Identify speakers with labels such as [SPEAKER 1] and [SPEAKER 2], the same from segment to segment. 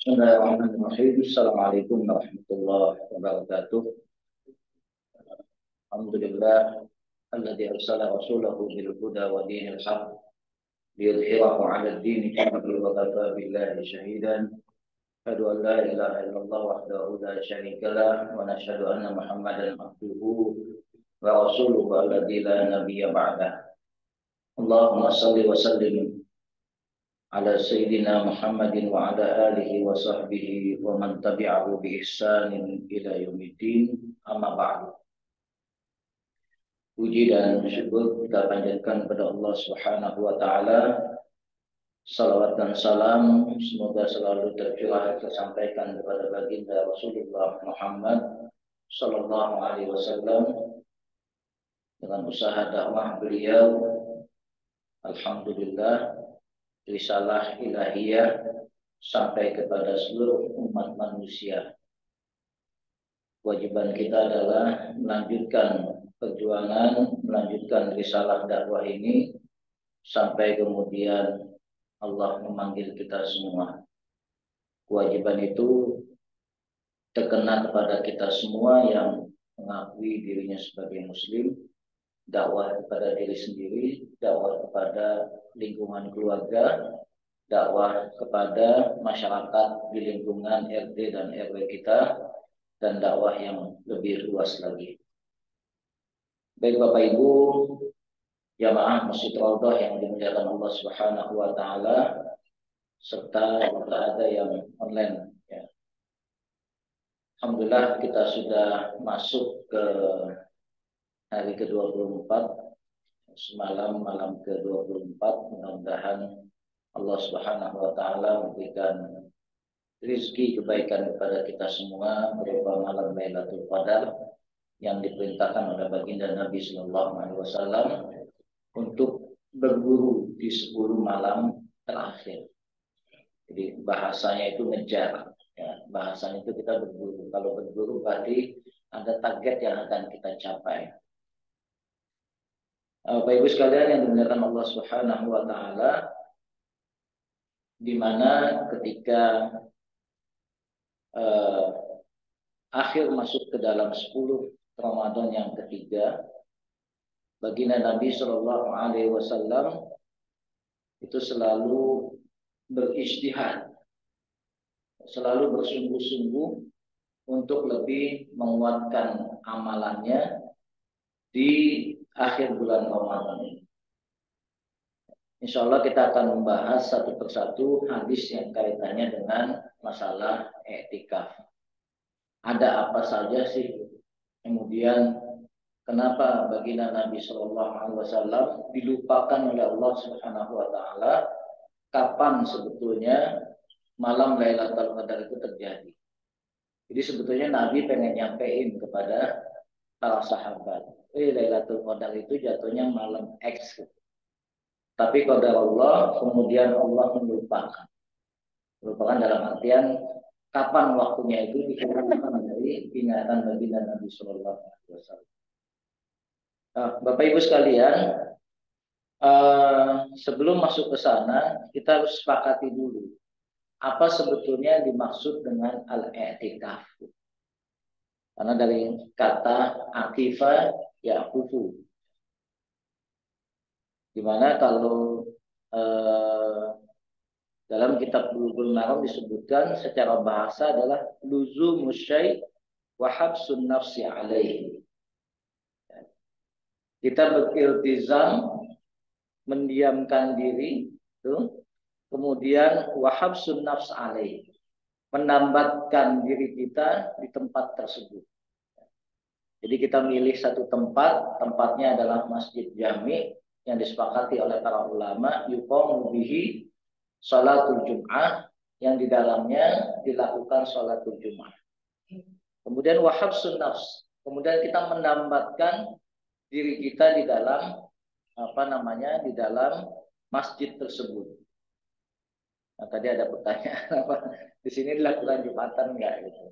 [SPEAKER 1] Bismillahirrahmanirrahim. Assalamualaikum warahmatullahi wabarakatuh. Alhamdulillah alladzi arsala rasulahu bil huda wa dinil haq liyudhhirahu 'ala ad-din kullihi wa kafa billahi shahidan. Asyhadu an la ilaha illallah wahdahu la syarika lah wa nashhadu anna Muhammadan abduhu wa rasuluhu alladzi la nabiyya ba'dah. Allahumma shalli wa sallim ala sayyidina Muhammadin wa ala alihi wa sahbihi wa man tabi'ahu bi ihsanin ila yaumiddin, amma ba'du. Puji dan syukur kita panjatkan kepada Allah Subhanahu wa taala. Salawat dan salam semoga selalu tercurah tersampaikan kepada baginda Rasulullah Muhammad sallallahu alaihi wasallam. Dengan usaha dakwah beliau, alhamdulillah, risalah ilahiyah sampai kepada seluruh umat manusia. Kewajiban kita adalah melanjutkan perjuangan, melanjutkan risalah dakwah ini sampai kemudian Allah memanggil kita semua. Kewajiban itu terkena kepada kita semua yang mengakui dirinya sebagai muslim, dakwah kepada diri sendiri, dakwah kepada lingkungan keluarga, dakwah kepada masyarakat di lingkungan RT dan RW kita, dan dakwah yang lebih luas lagi. Baik Bapak Ibu, jamaah Masjid Raudhah yang dimuliakan Allah Subhanahu wa taala, serta ada yang online ya. Alhamdulillah kita sudah masuk ke hari ke-24, semalam malam ke-24. Mudah-mudahan Allah Subhanahu wa taala memberikan rizki kebaikan kepada kita semua berupa malam Lailatul Qadar yang diperintahkan oleh baginda Nabi Sallallahu Alaihi Wasallam untuk berguru di 10 malam terakhir. Jadi bahasanya itu ngejar, ya. Bahasanya itu kita berguru. Kalau berguru berarti ada target yang akan kita capai. Bapak Ibu sekalian yang dimuliakan Allah Subhanahu Wa Taala, di mana ketika akhir masuk ke dalam 10 Ramadan yang ketiga, baginda Nabi Shallallahu Alaihi Wasallam itu selalu berijtihad, selalu bersungguh-sungguh untuk lebih menguatkan amalannya di akhir bulan Ramadan ini. Insya Allah kita akan membahas satu persatu hadis yang kaitannya dengan masalah i'tikaf. Ada apa saja sih? Kemudian kenapa baginda Nabi Shallallahu Alaihi Wasallam dilupakan oleh Allah Subhanahu Wa Taala? Kapan sebetulnya malam Lailatul Qadar itu terjadi? Jadi sebetulnya Nabi pengen nyampein kepada para sahabat, Lailatul Qadar itu jatuhnya malam X. Tapi qadar Allah, kemudian Allah melupakan. Melupakan dalam artian kapan waktunya itu dikeluarkan dari ingatan baginda Nabi Sallallahu Alaihi Wasallam. Nah, Bapak Ibu sekalian, sebelum masuk ke sana, kita harus sepakati dulu apa sebetulnya dimaksud dengan al-i'tikaf. Karena dari kata akifa ya kufu, dimana kalau dalam kitab Bulughul Maram disebutkan secara bahasa adalah luzumus syai' wa habsun nafsi alaihi. Kita beriltizam, mendiamkan diri, tuh. Kemudian wa habsun nafs alaihi, menambatkan diri kita di tempat tersebut. Jadi kita milih satu tempat, tempatnya adalah Masjid Jami yang disepakati oleh para ulama, yuqamu bihi sholatul Jum'ah, yang di dalamnya dilakukan sholatul Jum'ah. Kemudian wahabsun nafs, kemudian kita menambatkan diri kita di dalam di dalam masjid tersebut. Nah, tadi ada pertanyaan apa di sini dilakukan Jumatan enggak gitu.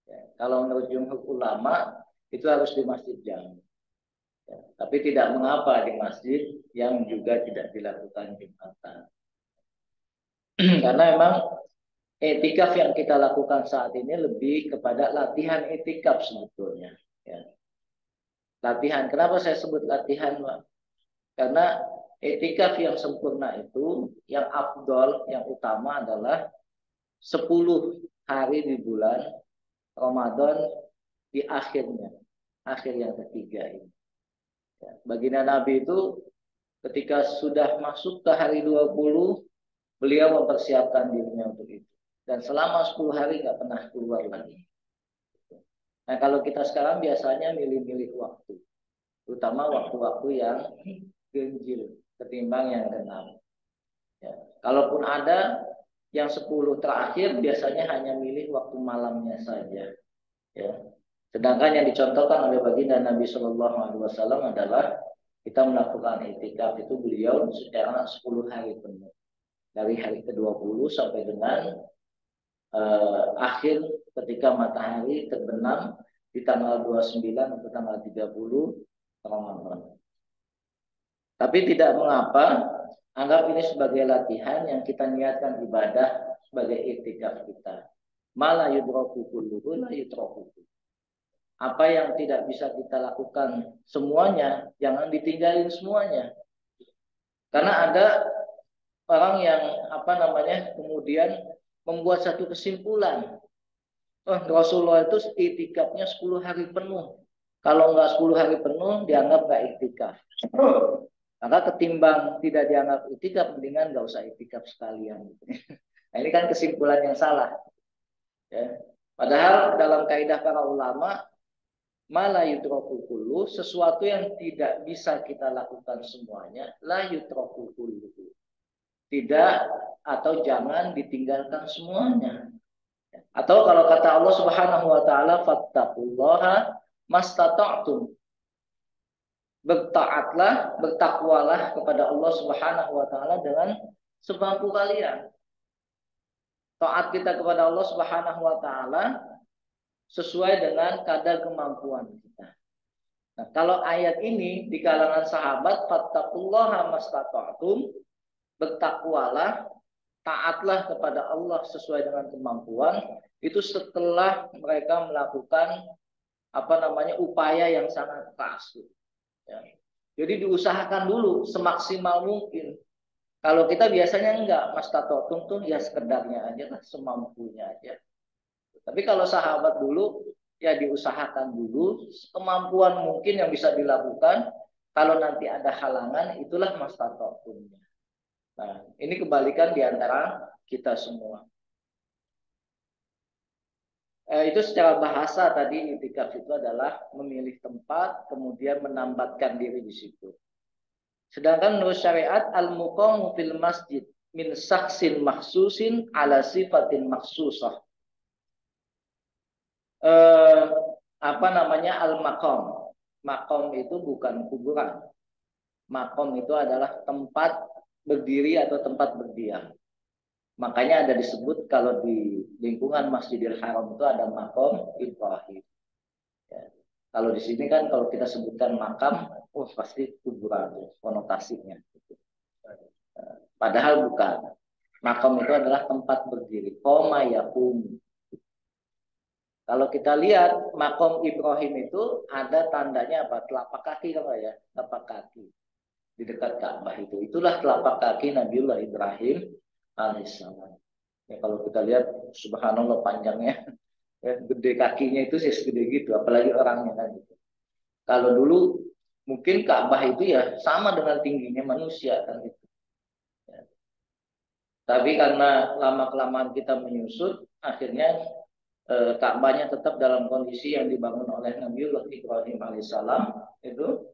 [SPEAKER 1] Ya, kalau menurut jumhur ulama itu harus di Masjid Jami. Ya, tapi tidak mengapa di masjid yang juga tidak dilakukan Jumatan. Karena memang Etikaf yang kita lakukan saat ini lebih kepada latihan etikaf sebetulnya. Ya. Latihan. Kenapa saya sebut latihan, Pak? Karena etikaf yang sempurna itu, yang afdol, yang utama adalah 10 hari di bulan Ramadan di akhirnya. Akhir yang ketiga ini. Ya. Baginda Nabi itu ketika sudah masuk ke hari 20, beliau mempersiapkan dirinya untuk itu. Dan selama 10 hari nggak pernah keluar lagi. Nah, kalau kita sekarang biasanya milih-milih waktu, terutama waktu-waktu yang ganjil ketimbang yang genap. Ya. Kalaupun ada yang 10 terakhir, biasanya hanya milih waktu malamnya saja. Ya. Sedangkan yang dicontohkan oleh baginda Nabi Shallallahu Alaihi Wasallam adalah kita melakukan itikaf itu beliau secara 10 hari penuh, dari hari ke-20 sampai dengan akhir ketika matahari terbenam di tanggal 29 atau tanggal 30 Ramadan. Tapi tidak mengapa, anggap ini sebagai latihan yang kita niatkan ibadah sebagai iktikaf kita. Mala yudraku kulluhu la yutraku. Apa yang tidak bisa kita lakukan semuanya, jangan ditinggalin semuanya. Karena ada orang yang kemudian membuat satu kesimpulan. Oh, Rasulullah itu iktikafnya 10 hari penuh. Kalau enggak 10 hari penuh, dianggap enggak iktikaf. Maka ketimbang tidak dianggap iktikaf, mendingan enggak usah iktikaf sekalian. Nah, ini kan kesimpulan yang salah. Ya. Padahal dalam kaidah para ulama, mala yutraku kullu, sesuatu yang tidak bisa kita lakukan semuanya, la yutraku kullu. Tidak atau jangan ditinggalkan semuanya. Atau kalau kata Allah Subhanahu wa taala, fattaqullaha mastata'tum. Bertaatlah, bertakwalah kepada Allah Subhanahu wa taala dengan semampu kalian. Taat kita kepada Allah Subhanahu wa taala sesuai dengan kadar kemampuan kita. Nah, kalau ayat ini di kalangan sahabat, fattaqullaha mastata'tum, bertakwalah, taatlah kepada Allah sesuai dengan kemampuan, itu setelah mereka melakukan upaya yang sangat keras. Ya. Jadi diusahakan dulu semaksimal mungkin. Kalau kita biasanya enggak, Mas Tatotung tuh ya sekedarnya aja lah, semampunya aja. Tapi kalau sahabat dulu ya diusahakan dulu kemampuan mungkin yang bisa dilakukan. Kalau nanti ada halangan, itulah Mas Tatotungnya. Nah, ini kebalikan di antara kita semua. Itu secara bahasa tadi itikaf itu adalah memilih tempat, kemudian menambatkan diri di situ. Sedangkan menurut syariat al-muqamu fil masjid min saksin maksusin ala sifatin maksusah. Al-maqam. Maqam itu bukan kuburan. Maqam itu adalah tempat berdiri atau tempat berdiam. Makanya ada disebut kalau di lingkungan Masjidil Haram itu ada maqam Ibrahim. Ya. Kalau di sini kan kalau kita sebutkan makam, pasti kuburan konotasinya. Padahal bukan. Makam itu adalah tempat berdiri. Qoma yakum. Kalau kita lihat makam Ibrahim itu ada tandanya apa? Telapak kaki kan ya? Telapak kaki di dekat Ka'bah itu. Itulah telapak kaki Nabiullah Ibrahim alaihissalam. Ya, kalau kita lihat subhanallah panjangnya, ya, gede kakinya itu sih segede gitu, apalagi orangnya kan gitu. Kalau dulu mungkin Ka'bah itu ya sama dengan tingginya manusia kan gitu. Ya. Tapi karena lama-kelamaan kita menyusut, akhirnya Ka'bahnya tetap dalam kondisi yang dibangun oleh Nabiullah Ibrahim alaihissalam itu,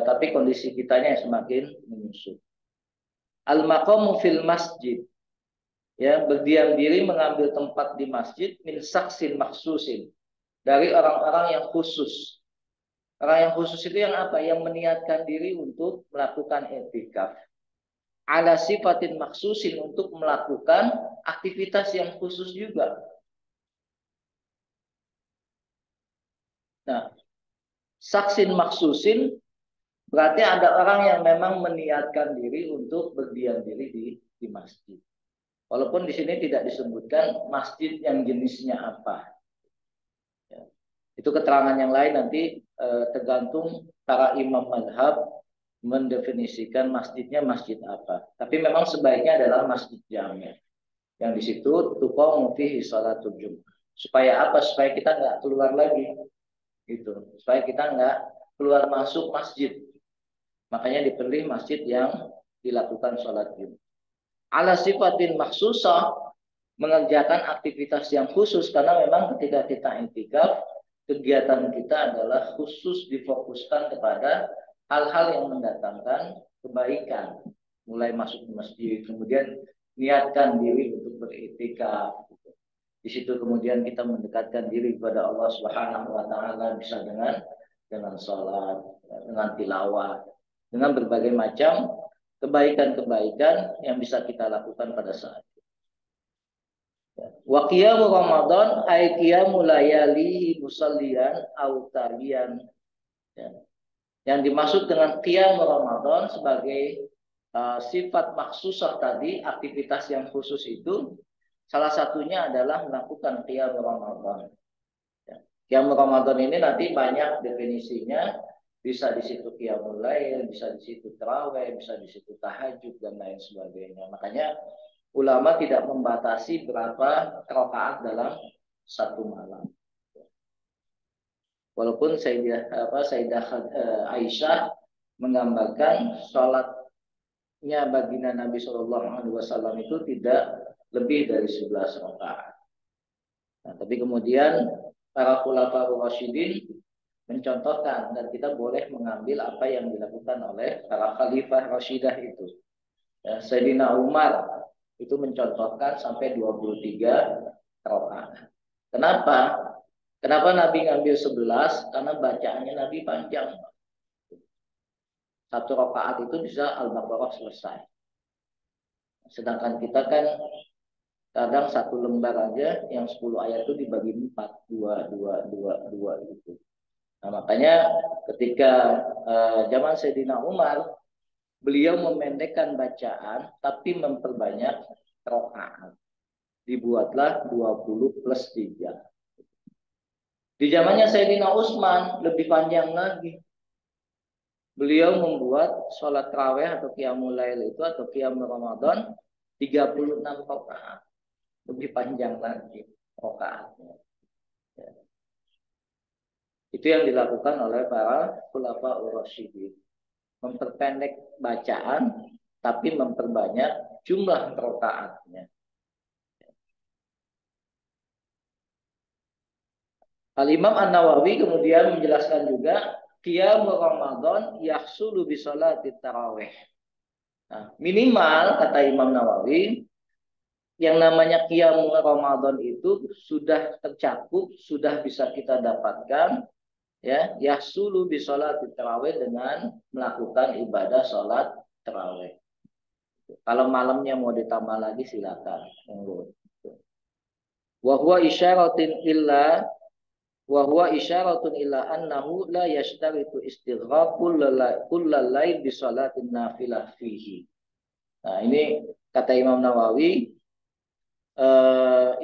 [SPEAKER 1] tapi kondisi kitanya yang semakin menyusut. Al-maqamu fil masjid, ya, berdiam diri mengambil tempat di masjid min saksin maksusin, dari orang-orang yang khusus. Orang yang khusus itu yang apa? Yang meniatkan diri untuk melakukan i'tikaf. Ala sifatin maksusin, untuk melakukan aktivitas yang khusus juga. Nah, saksin maksusin berarti ada orang yang memang meniatkan diri untuk berdiam diri di masjid. Walaupun di sini tidak disebutkan masjid yang jenisnya apa. Ya. Itu keterangan yang lain nanti tergantung para imam madhab mendefinisikan masjidnya masjid apa. Tapi memang sebaiknya adalah masjid jami'. Yang di situ tuqamu fihi shalatul Jumat. Supaya apa? Supaya kita nggak keluar lagi. Gitu. Supaya kita nggak keluar masuk masjid. Makanya dipilih masjid yang dilakukan sholat Jumat. Ala sifatin maksusah, mengerjakan aktivitas yang khusus, karena memang ketika kita intikaf, kegiatan kita adalah khusus difokuskan kepada hal-hal yang mendatangkan kebaikan. Mulai masuk ke masjid, kemudian niatkan diri untuk beriktikaf. Di situ kemudian kita mendekatkan diri kepada Allah Subhanahu wa taala bisa dengan salat, dengan tilawah, dengan berbagai macam kebaikan-kebaikan yang bisa kita lakukan pada saat itu. Wa qiyamu Ramadan ay qiyamu layalihi musalliyan au taliyan. Yang dimaksud dengan qiyam Ramadan sebagai sifat maksusah tadi, aktivitas yang khusus itu salah satunya adalah melakukan qiyam Ramadan. Qiyam Ramadan ini nanti banyak definisinya, bisa di situ qiyamul lail, bisa di situ tarawih, bisa di situ tahajud dan lain sebagainya. Makanya ulama tidak membatasi berapa rakaat dalam satu malam. Walaupun Sayyidah Aisyah menggambarkan sholatnya baginda Nabi Shallallahu Alaihi Wasallam itu tidak lebih dari 11 rakaat. Nah, tapi kemudian para khulafaur rasyidin mencontohkan dan kita boleh mengambil apa yang dilakukan oleh para khalifah rasyidah itu. Ya, Sayyidina Umar itu mencontohkan sampai 23 rakaat. Kenapa? Kenapa Nabi ngambil 11? Karena bacaannya Nabi panjang. Satu rakaat itu bisa Al-Baqarah selesai. Sedangkan kita kan kadang satu lembar aja yang 10 ayat itu dibagi 4, 2 gitu. Nah, makanya ketika zaman Sayyidina Umar, beliau memendekkan bacaan tapi memperbanyak rakaat. Dibuatlah 20 plus 3. Di zamannya Sayyidina Utsman lebih panjang lagi. Beliau membuat sholat tarawih atau qiyamul lail itu atau qiyam Ramadan 36 rakaat. Lebih panjang lagi rakaatnya. Ya. Itu yang dilakukan oleh para khulafaur rasyidin. Memperpendek bacaan tapi memperbanyak jumlah rakaatnya. Al-Imam An-Nawawi kemudian menjelaskan juga qiyam Ramadan yahsulu bi sholati tarawih. Nah, minimal kata Imam Nawawi yang namanya qiyam Ramadan itu sudah tercakup, sudah bisa kita dapatkan ya, yahsulu bi sholati tarawih dengan melakukan ibadah sholat tarawih. Kalau malamnya mau ditambah lagi silakan. Wa huwa isyaratin illa wa huwa isyaratun ila annahu la yashtaritu istighraq kullal lail bi salatin nafilah fihi. Nah, ini kata Imam Nawawi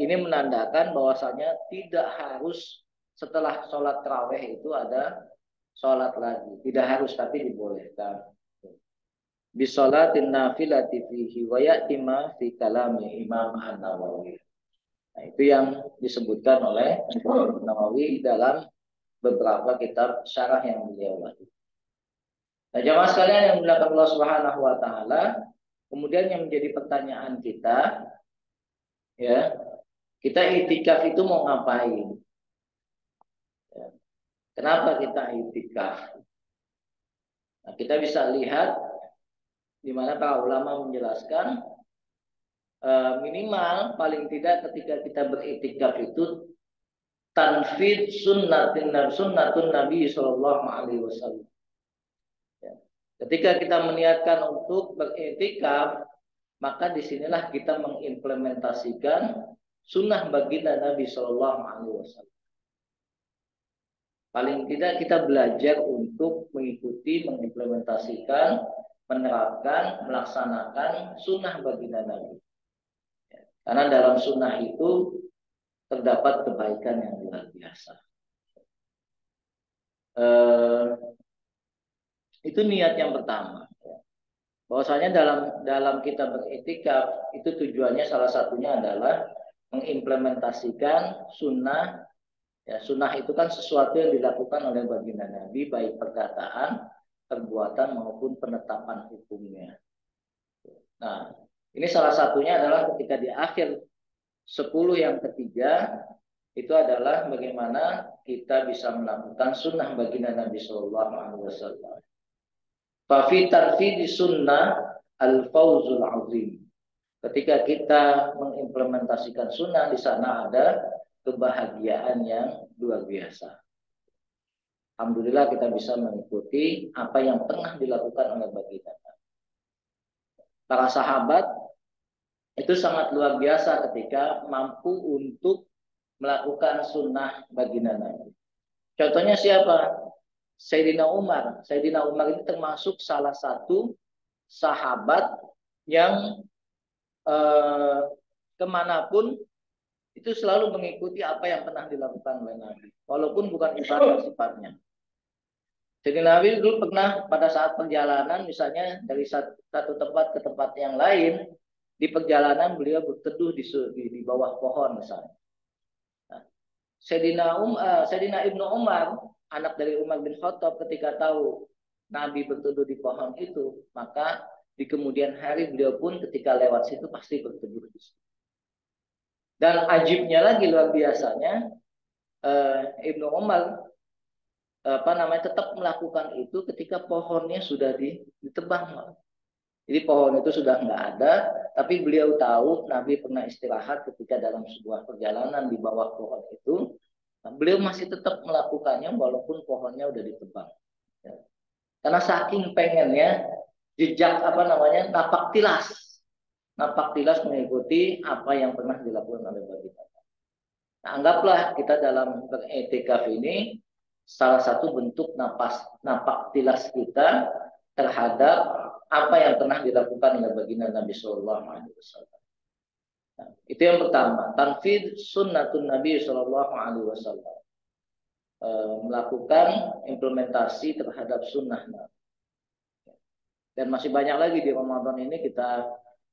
[SPEAKER 1] ini menandakan bahwasanya tidak harus setelah sholat tarawih itu ada sholat lagi. Tidak harus, tapi dibolehkan. Bi salatin nafilati fihi wa ya'tima fi kalami Imam An-Nawawi. Nah, itu yang disebutkan oleh Nawawi dalam beberapa kitab syarah yang beliau lakukan. Nah, jamaah sekalian yang dimuliakan Allah Subhanahu wa taala, kemudian yang menjadi pertanyaan kita, ya, kita itikaf itu mau ngapain? Ya, kenapa kita itikaf? Nah, kita bisa lihat di mana para ulama menjelaskan minimal paling tidak ketika kita beritikaf itu tanfid sunnatun Nabi Sallallahu Alaihi Wasallam. Ketika kita meniatkan untuk beriktikaf, maka disinilah kita mengimplementasikan sunnah baginda Nabi Sallallahu Alaihi Wasallam. Paling tidak kita belajar untuk mengikuti, mengimplementasikan, menerapkan, melaksanakan sunnah baginda Nabi. Karena dalam sunnah itu terdapat kebaikan yang luar biasa. Itu niat yang pertama. Bahwasanya dalam kita beriktikaf itu tujuannya salah satunya adalah mengimplementasikan sunnah. Ya, sunnah itu kan sesuatu yang dilakukan oleh baginda Nabi, baik perkataan, perbuatan maupun penetapan hukumnya. Nah, ini salah satunya adalah ketika di akhir 10 yang ketiga itu adalah bagaimana kita bisa melakukan sunnah baginda Nabi Shallallahu Alaihi Wasallam. Fafi tarfidi sunnah al fauzul azim. Ketika kita mengimplementasikan sunnah, di sana ada kebahagiaan yang luar biasa. Alhamdulillah kita bisa mengikuti apa yang pernah dilakukan oleh baginda. Para sahabat itu sangat luar biasa ketika mampu untuk melakukan sunnah baginda Nabi. Contohnya siapa? Sayyidina Umar. Sayyidina Umar ini termasuk salah satu sahabat yang kemanapun itu selalu mengikuti apa yang pernah dilakukan oleh Nabi. Walaupun bukan ibadah sifatnya. Jadi Nabi dulu pernah pada saat perjalanan misalnya dari satu tempat ke tempat yang lain, di perjalanan beliau berteduh di bawah pohon misalnya. Nah, Sayyidina Ibnu Umar, anak dari Umar bin Khattab, ketika tahu Nabi berteduh di pohon itu, maka di kemudian hari beliau pun ketika lewat situ pasti berteduh di situ. Dan ajibnya lagi luar biasanya, Ibnu Umar tetap melakukan itu ketika pohonnya sudah ditebang. Jadi pohon itu sudah nggak ada, tapi beliau tahu Nabi pernah istirahat ketika dalam sebuah perjalanan di bawah pohon itu. Nah, beliau masih tetap melakukannya walaupun pohonnya udah ditebang. Ya. Karena saking pengennya jejak napak tilas mengikuti apa yang pernah dilakukan oleh baginda. Nah, anggaplah kita dalam beretikaf ini salah satu bentuk napak tilas kita terhadap apa yang pernah dilakukan oleh baginda Nabi Shallallahu Alaihi Wasallam. Nah, itu yang pertama, tanfid sunnatun Nabi Shallallahu Alaihi Wasallam, melakukan implementasi terhadap sunnah Nabi. Dan masih banyak lagi di Ramadan ini kita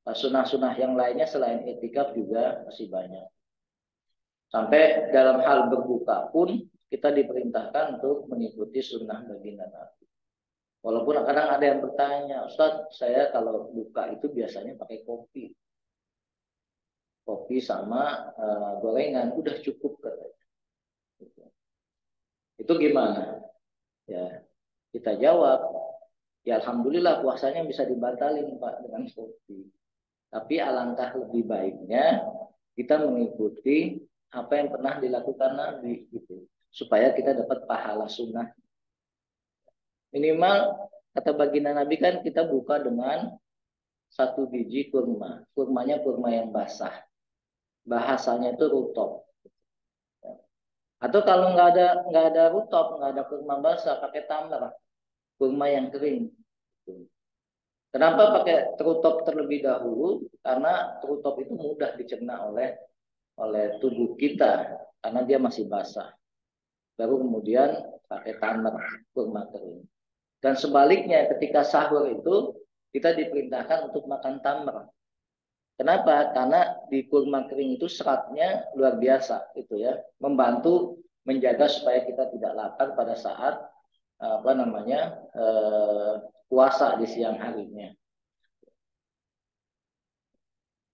[SPEAKER 1] sunnah-sunnah yang lainnya selain etikaf juga masih banyak. Sampai dalam hal berbuka pun kita diperintahkan untuk mengikuti sunnah baginda Nabi. Walaupun kadang ada yang bertanya, Ustaz, saya kalau buka itu biasanya pakai kopi. Kopi sama gorengan, udah cukup katanya. Itu gimana? Ya, kita jawab, ya alhamdulillah puasanya bisa dibatalin Pak dengan kopi. Tapi alangkah lebih baiknya kita mengikuti apa yang pernah dilakukan Nabi gitu, supaya kita dapat pahala sunnah. Minimal kata baginda Nabi kan kita buka dengan 1 biji kurma. Kurmanya kurma yang basah. Bahasanya itu rutop. Atau kalau nggak ada rutop, nggak ada kurma basah, pakai tamar, kurma yang kering. Kenapa pakai rutop terlebih dahulu? Karena rutop itu mudah dicerna oleh tubuh kita karena dia masih basah. Baru kemudian pakai tamar, kurma kering. Dan sebaliknya ketika sahur itu kita diperintahkan untuk makan tamar. Kenapa? Karena di kurma kering itu seratnya luar biasa, itu ya, membantu menjaga supaya kita tidak lapar pada saat puasa di siang harinya.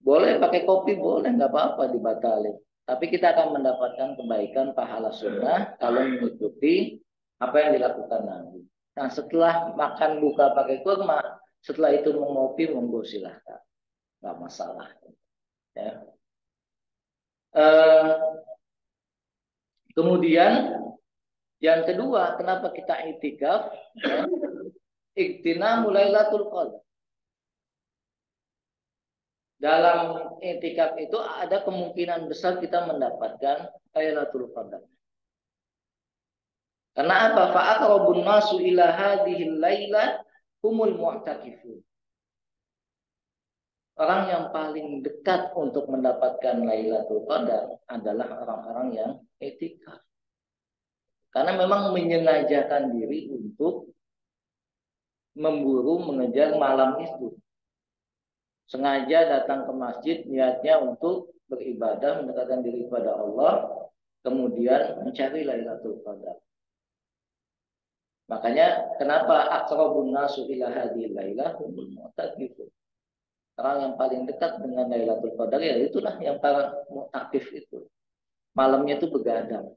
[SPEAKER 1] Boleh pakai kopi, boleh, nggak apa-apa dibatalin. Tapi kita akan mendapatkan kebaikan pahala sunnah kalau mengikuti apa yang dilakukan Nabi. Nah, setelah makan buka pakai kurma, setelah itu mau ngopi, monggo silahkan, nggak masalah. Ya. Kemudian yang kedua, kenapa kita i'tikaf? Ya. Iktinamul Lailatul Qadar. Dalam i'tikaf itu ada kemungkinan besar kita mendapatkan Lailatul Qadar. Karena apa? Fa'aqrabun nasu ila hadhil laila humul mu'takifun. orang yang paling dekat untuk mendapatkan Lailatul Qadar adalah orang-orang yang etikaf. Karena memang menyengajakan diri untuk memburu mengejar malam itu. Sengaja datang ke masjid niatnya untuk beribadah, mendekatkan diri kepada Allah, kemudian mencari Lailatul Qadar. Makanya kenapa aqrabun nasu ila hadhil lailah humul mu'taqifun. Orang yang paling dekat dengan Lailatul Qadar ya itulah yang para mu'taqif itu. Malamnya itu begadang.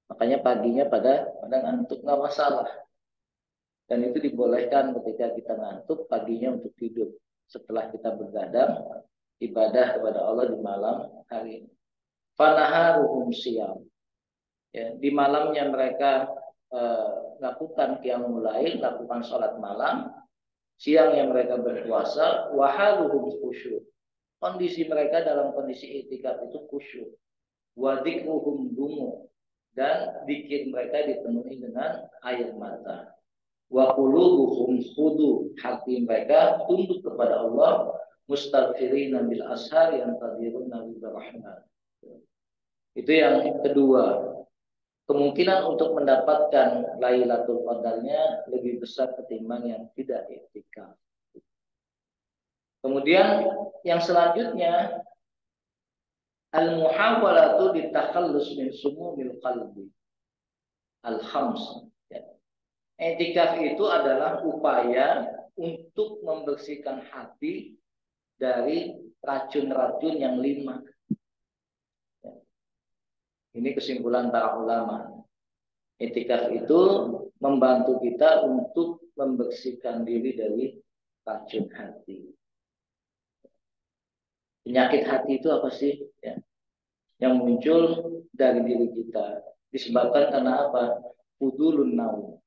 [SPEAKER 1] Makanya paginya pada ngantuk, nggak masalah. Dan itu dibolehkan ketika kita ngantuk paginya untuk tidur. Setelah kita begadang ibadah kepada Allah di malam hari. Fanaharuhum siyam. Ya, di malamnya mereka lakukan qiyamul lail, lakukan sholat malam, siangnya mereka berpuasa, wahaluhum khusyuk. Kondisi mereka dalam kondisi itikaf itu khusyuk. Wa dzikruhum dumu, dan zikir mereka dipenuhi dengan air mata. Wa qulubuhum khudu, hati mereka tunduk kepada Allah, mustaghfirina bil ashar yang tadiruna bil rahman. Itu yang kedua. Kemungkinan untuk mendapatkan Lailatul Qadarnya lebih besar ketimbang yang tidak i'tikaf. Kemudian yang selanjutnya al-muhawalatu litakhallus min sumumil qalbi. Al-khams. I'tikaf itu adalah upaya untuk membersihkan hati dari racun-racun yang 5. Ini kesimpulan para ulama. I'tikaf itu membantu kita untuk membersihkan diri dari racun hati. Penyakit hati itu apa sih? Ya. Yang muncul dari diri kita. Disebabkan karena apa? Fudulun naum.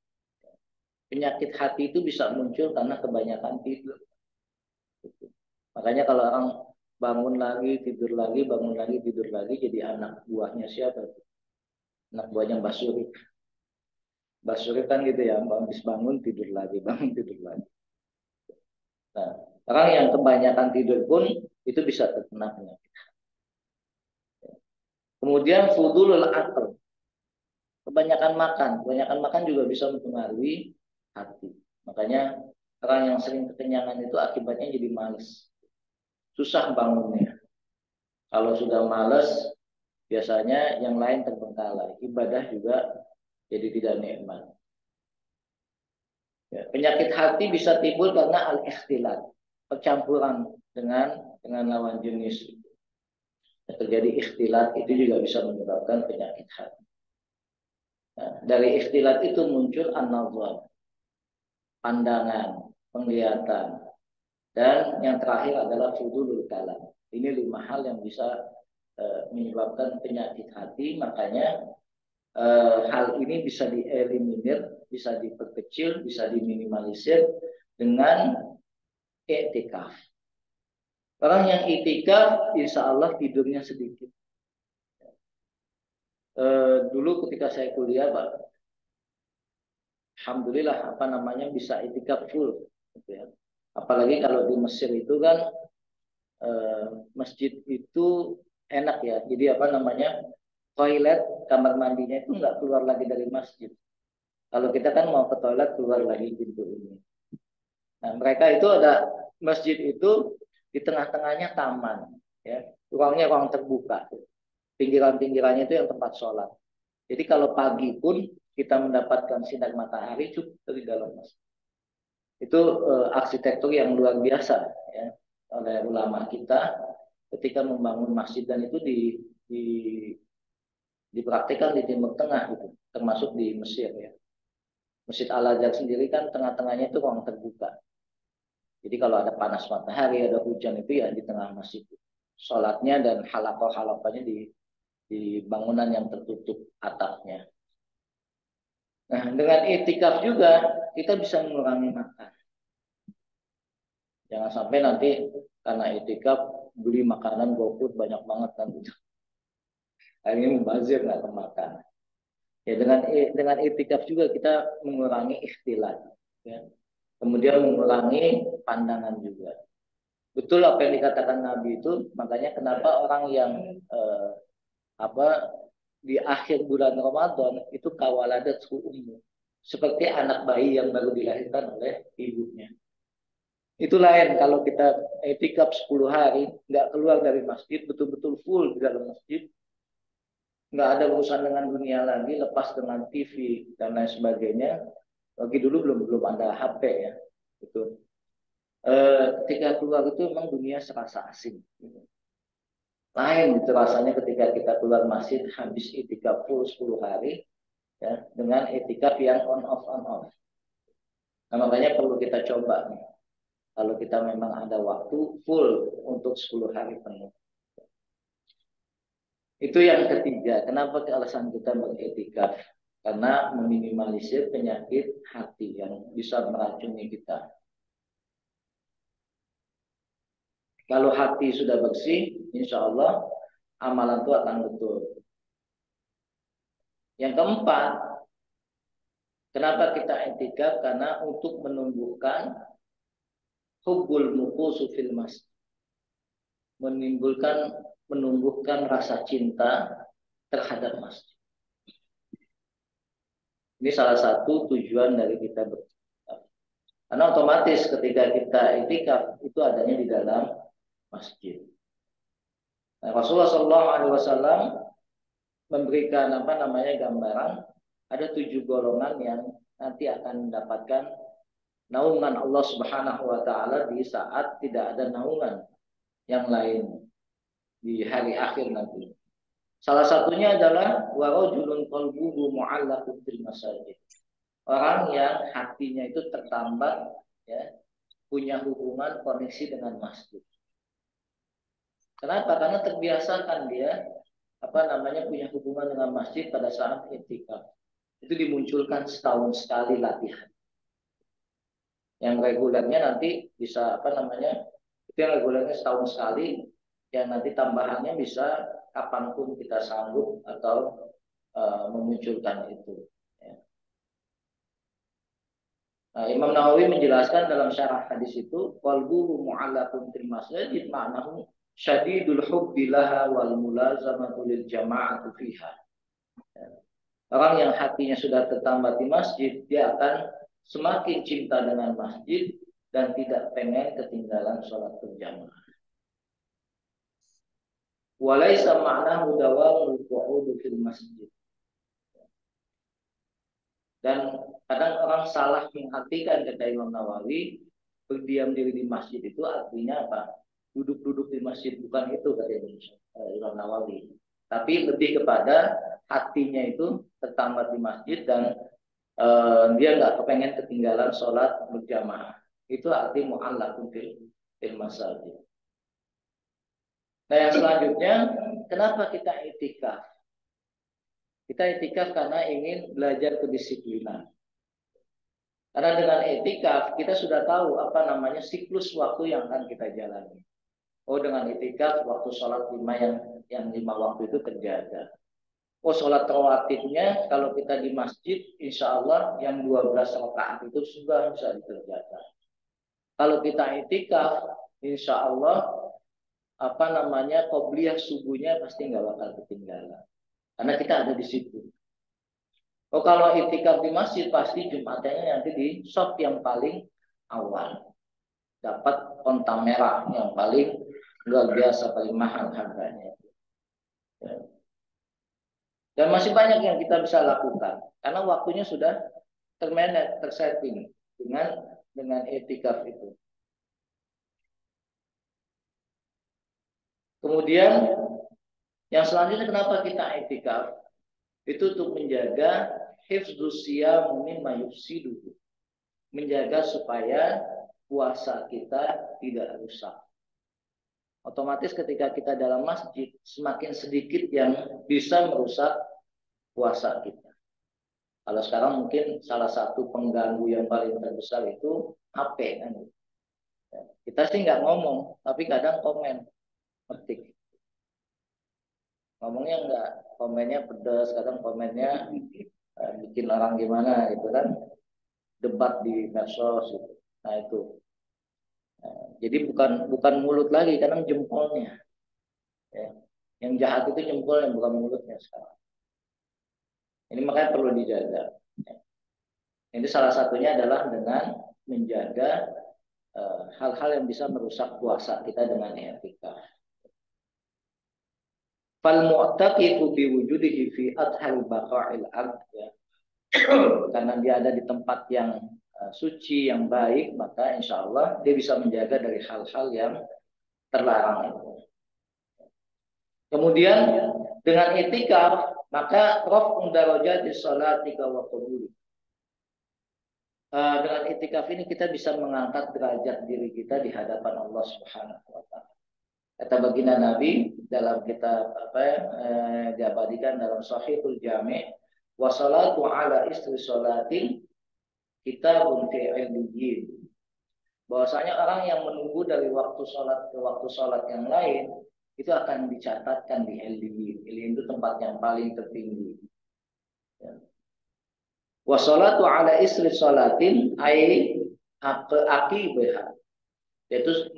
[SPEAKER 1] Penyakit hati itu bisa muncul karena kebanyakan tidur. Makanya kalau orang bangun lagi, tidur lagi, bangun lagi, tidur lagi, jadi anak buahnya siapa? Anak buahnya Mbak Suri. Mbak Suri kan gitu ya, habis bangun tidur lagi, bangun tidur lagi. Nah, orang yang kebanyakan tidur pun itu bisa terkena penyakit. Kemudian fudulul akal. Kebanyakan makan juga bisa mempengaruhi hati. Makanya orang yang sering kekenyangan itu akibatnya jadi malas. Susah bangunnya. Kalau sudah malas, biasanya yang lain terbengkalai. Ibadah juga jadi tidak nikmat. Ya, penyakit hati bisa timbul karena al-ikhtilat, percampuran dengan lawan jenis. Terjadi ikhtilat itu juga bisa menyebabkan penyakit hati. Nah, dari ikhtilat itu muncul an-nazar, pandangan, penglihatan, dan yang terakhir adalah fudulul kalam. Ini 5 hal yang bisa menyebabkan penyakit hati. Makanya hal ini bisa dieliminir, bisa diperkecil, bisa diminimalisir dengan i'tikaf. Orang yang i'tikaf, insya Allah tidurnya sedikit. Dulu ketika saya kuliah, Pak, alhamdulillah bisa i'tikaf full. Gitu ya. Apalagi kalau di Mesir itu kan masjid itu enak ya. Jadi toilet, kamar mandinya itu nggak keluar lagi dari masjid. Kalau kita kan mau ke toilet keluar lagi pintu ini. Nah, mereka itu ada masjid itu di tengah-tengahnya taman, ya, ruangnya ruang terbuka. Pinggiran-pinggirannya itu yang tempat sholat. Jadi kalau pagi pun kita mendapatkan sinar matahari cukup dari dalam masjid. Itu arsitektur yang luar biasa ya, oleh ulama kita ketika membangun masjid, dan itu dipraktikkan di Timur Tengah gitu, termasuk di Mesir ya. Masjid Al-Azhar sendiri kan tengah-tengahnya itu ruang terbuka. Jadi kalau ada panas matahari, ada hujan itu ya di tengah masjid. Sholatnya dan halakoh-halakohnya di bangunan yang tertutup atapnya. Nah, dengan i'tikaf juga kita bisa mengurangi makan. Jangan sampai nanti karena i'tikaf beli makanan GoFood banyak banget kan. Ini mubazir nggak kemakan. Ya, dengan i'tikaf juga kita mengurangi ikhtilat, ya. Kemudian mengurangi pandangan juga. Betul apa yang dikatakan Nabi itu, makanya kenapa orang yang apa di akhir bulan Ramadan itu kawaladat ummu, seperti anak bayi yang baru dilahirkan oleh ibunya. Itu lain kalau kita etikaf 10 hari, nggak keluar dari masjid, betul-betul full di dalam masjid, nggak ada urusan dengan dunia lagi, lepas dengan TV dan lain sebagainya. Bagi dulu belum ada HP ya. Itu ketika keluar itu memang dunia serasa asing. Lain itu rasanya ketika kita keluar masjid habis itikaf full 10 hari ya, dengan itikaf yang on off on off. Nah, makanya perlu kita coba nih. Kalau kita memang ada waktu full untuk 10 hari penuh. Itu yang ketiga. Kenapa alasan kita beriktikaf? Karena meminimalisir penyakit hati yang bisa meracuni kita. Kalau hati sudah bersih, insya Allah amalan itu akan betul. Yang keempat, kenapa kita iktikaf? Karena untuk menumbuhkan hubbul muqusu fil masjid, menumbuhkan rasa cinta terhadap masjid. Ini salah satu tujuan dari kita beriktikaf. Karena otomatis ketika kita iktikaf itu adanya di dalam masjid. Nah, Rasulullah SAW memberikan gambaran ada 7 golongan yang nanti akan mendapatkan naungan Allah Subhanahu wa taala di saat tidak ada naungan yang lain di hari akhir nanti. Salah satunya adalah wa rajulun qalbuhu mu'allaqun bil masajid. Orang yang hatinya itu tertambat ya, punya hubungan koneksi dengan masjid. Kenapa? Karena terbiasakan dia punya hubungan dengan masjid pada saat iktikaf. Itu dimunculkan setahun sekali latihan. Yang regulernya nanti bisa itu yang regulernya setahun sekali, yang nanti tambahannya bisa kapanpun kita sanggup atau memunculkan itu. Ya. Nah, Imam Nawawi menjelaskan dalam syarah hadis itu, qalbuhu mu'allaqun fil masjid, ma'nahu syadidul hubbi laha wal mulazamatu lil jama'ati fiha. Ya. Orang yang hatinya sudah tertambat di masjid, dia akan semakin cinta dengan masjid dan tidak pengen ketinggalan sholat berjamaah. Walaysa ma'nahu dawamul qu'ud fil masjid. Dan kadang orang salah mengartikan, kata Imam Nawawi, berdiam diri di masjid itu artinya apa? Duduk-duduk di masjid, bukan itu, kata Imam Nawawi. Tapi lebih kepada hatinya itu tertambat di masjid dan dia nggak kepengen ketinggalan sholat berjamaah. Itu arti mu'allaqun fil masajid. Nah, yang selanjutnya, kenapa kita iktikaf? Kita iktikaf karena ingin belajar kedisiplinan. Karena dengan iktikaf kita sudah tahu siklus waktu yang akan kita jalani. Oh, dengan iktikaf waktu sholat 5 yang 5 waktu itu terjaga. Oh, sholat rawatibnya kalau kita di masjid, insya Allah yang 12 rakaat itu sudah bisa dikerjakan. Kalau kita iktikaf, insya Allah qobliyah subuhnya pasti nggak bakal ketinggalan. Karena kita ada di situ. Oh, kalau iktikaf di masjid pasti Jumatnya nanti di shop yang paling awal. Dapat onta merah yang paling luar biasa, paling mahal harganya. Ya. Dan masih banyak yang kita bisa lakukan karena waktunya sudah termanage, tersetting dengan iktikaf itu. Kemudian yang selanjutnya kenapa kita iktikaf? Itu untuk menjaga hifdzus syiyam mimma yufsidu. Menjaga supaya puasa kita tidak rusak. Otomatis ketika kita dalam masjid, semakin sedikit yang bisa merusak puasa kita. Kalau sekarang mungkin salah satu pengganggu yang paling terbesar itu HP kan. Kita sih nggak ngomong, tapi kadang komen, ketik. Ngomongnya nggak, komennya pedas, kadang komennya bikin orang gimana gitu kan, debat di medsos gitu. Nah itu Jadi bukan mulut lagi, karena jempolnya. Ya. Yang jahat itu jempolnya, bukan mulutnya sekarang. Ini makanya perlu dijaga. Ini salah satunya adalah dengan menjaga hal-hal yang bisa merusak puasa kita dengan etika. Fal mu'taqidu biwujudihi fi adhal baqa'il ard, ya. Karena dia ada di tempat yang suci, yang baik, maka insya Allah dia bisa menjaga dari hal-hal yang terlarang itu. Kemudian dengan etika, maka raf'un darajati sholati wa qabuli. Dengan itikaf ini kita bisa mengangkat derajat diri kita di hadapan Allah Subhanahu wa taala. Kata baginda Nabi dalam kitab diabadikan dalam Sahihul Jami', wa salatu ala istri salatin kitabun fi illiyin. Bahwasanya orang yang menunggu dari waktu sholat ke waktu sholat yang lain itu akan dicatatkan di illiyin. Illiyin itu tempat yang paling tertinggi. Ya. Wassalatu ala istri sholatin ay akibah, yaitu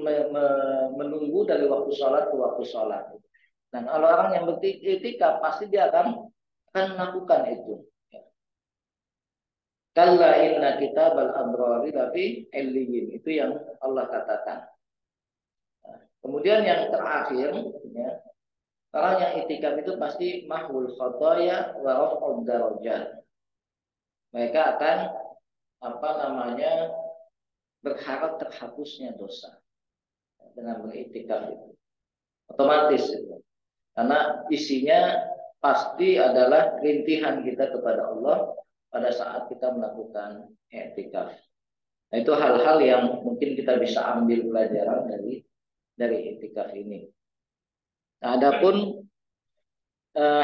[SPEAKER 1] menunggu dari waktu sholat ke waktu sholat. Dan kalau orang yang beriktikaf pasti dia akan melakukan itu. Kalla inna kitabal abrari lafi illiyin, itu yang Allah katakan. Kemudian yang terakhir, ya, orang yang itikaf itu pasti mahwul khotoya wa raf'ud darajat. Mereka akan berharap terhapusnya dosa dengan beriktikaf itu. Otomatis itu. Karena isinya pasti adalah rintihan kita kepada Allah pada saat kita melakukan iktikaf. Nah, itu hal-hal yang mungkin kita bisa ambil pelajaran dari iktikaf ini. Nah, adapun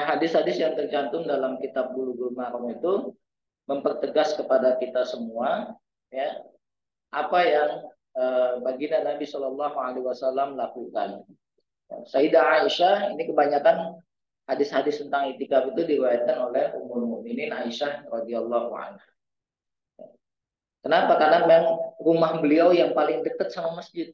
[SPEAKER 1] hadis-hadis yang tercantum dalam kitab Bulughul Maram itu mempertegas kepada kita semua, ya, apa yang baginda Nabi Shallallahu Alaihi Wasallam lakukan. Sayyidah Aisyah, ini kebanyakan hadis-hadis tentang itikaf itu diriwayatkan oleh Ummul Mukminin Aisyah radhiyallahu anha. Kenapa? Karena memang rumah beliau yang paling dekat sama masjid.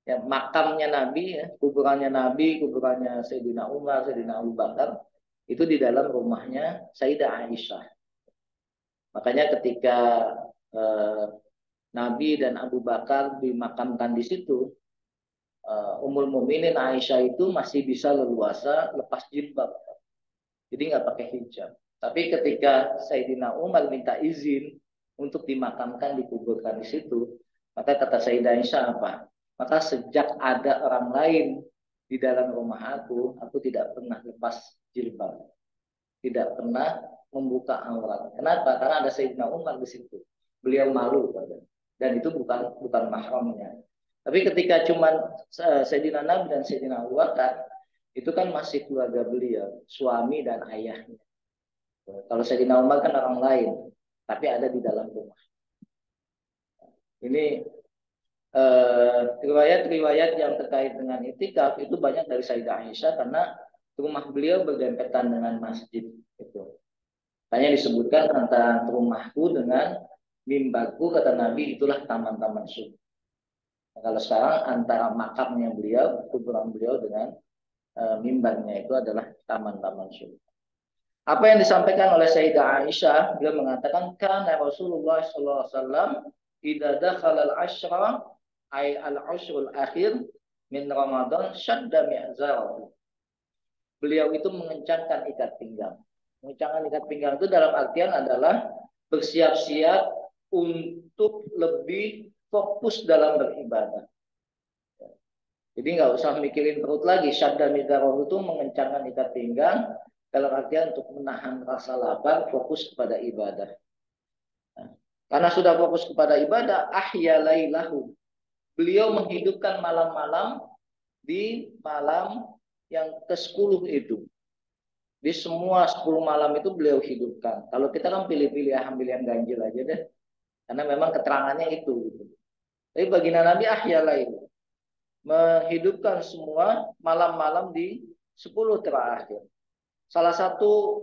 [SPEAKER 1] Ya, makamnya Nabi, ya, kuburannya Nabi, kuburannya Sayyidina Umar, Sayyidina Abu Bakar, itu di dalam rumahnya Sayyidah Aisyah. Makanya ketika Nabi dan Abu Bakar dimakamkan di situ, Ummul Mukminin Aisyah itu masih bisa leluasa lepas jilbab, jadi nggak pakai hijab. Tapi ketika Sayyidina Umar minta izin untuk dimakamkan, dikuburkan di situ, maka kata Sayyidah Aisyah apa? Maka sejak ada orang lain di dalam rumah aku tidak pernah lepas jilbab, tidak pernah membuka aurat. Kenapa? Karena ada Sayyidina Umar di situ. Beliau malu, dan itu bukan mahramnya. Tapi ketika cuman Sayyidina Nabi dan Sayyidina Abu Bakar, itu kan masih keluarga beliau, suami dan ayahnya. Kalau Sayyidina Umar kan orang lain, tapi ada di dalam rumah. Ini riwayat-riwayat yang terkait dengan itikaf itu banyak dari Sayyidah Aisyah, karena rumah beliau berdempetan dengan masjid itu. Hanya disebutkan antara rumahku dengan mimbarku, kata Nabi, itulah taman-taman surga. Nah, kalau sekarang antara makamnya beliau, kuburan beliau dengan mimbarnya itu adalah taman-taman surga. Apa yang disampaikan oleh Sayyidah Aisyah, beliau mengatakan kana Rasulullah sallallahu alaihi wasallam idza dakhala al-ashra ay al-ashrul akhir min Ramadan syadda mi'zarahu. Beliau itu mengencangkan ikat pinggang. Mengencangkan ikat pinggang itu dalam artian adalah bersiap-siap untuk lebih fokus dalam beribadah. Jadi nggak usah mikirin perut lagi. Syadda mi'zarahu itu mengencangkan ikat pinggang dalam artian untuk menahan rasa lapar, fokus kepada ibadah. Nah, karena sudah fokus kepada ibadah, ahya lailahu. Beliau menghidupkan malam-malam di malam yang ke-10 itu. Di semua 10 malam itu beliau hidupkan. Kalau kita kan pilih-pilih, ambil yang ganjil aja deh. Karena memang keterangannya itu. Gitu. Tapi baginda Nabi ahya lailahu, menghidupkan semua malam-malam di 10 terakhir. Salah satu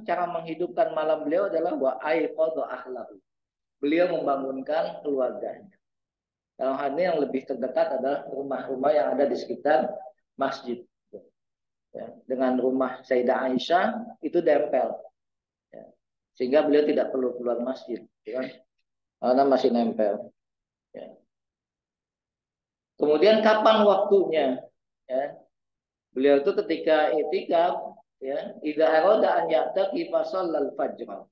[SPEAKER 1] cara menghidupkan malam beliau adalah wa aiqadha ahlahu. beliau membangunkan keluarganya. Dalam hal ini yang lebih terdekat adalah rumah-rumah yang ada di sekitar masjid. Ya, dengan rumah Sayyidah Aisyah itu dempel. Ya. Sehingga beliau tidak perlu keluar masjid. Ya, karena masih nempel. Ya. Kemudian kapan waktunya? Ya. Beliau itu ketika itikaf, ya, idza arada an ya'taqi fa shallal fajr.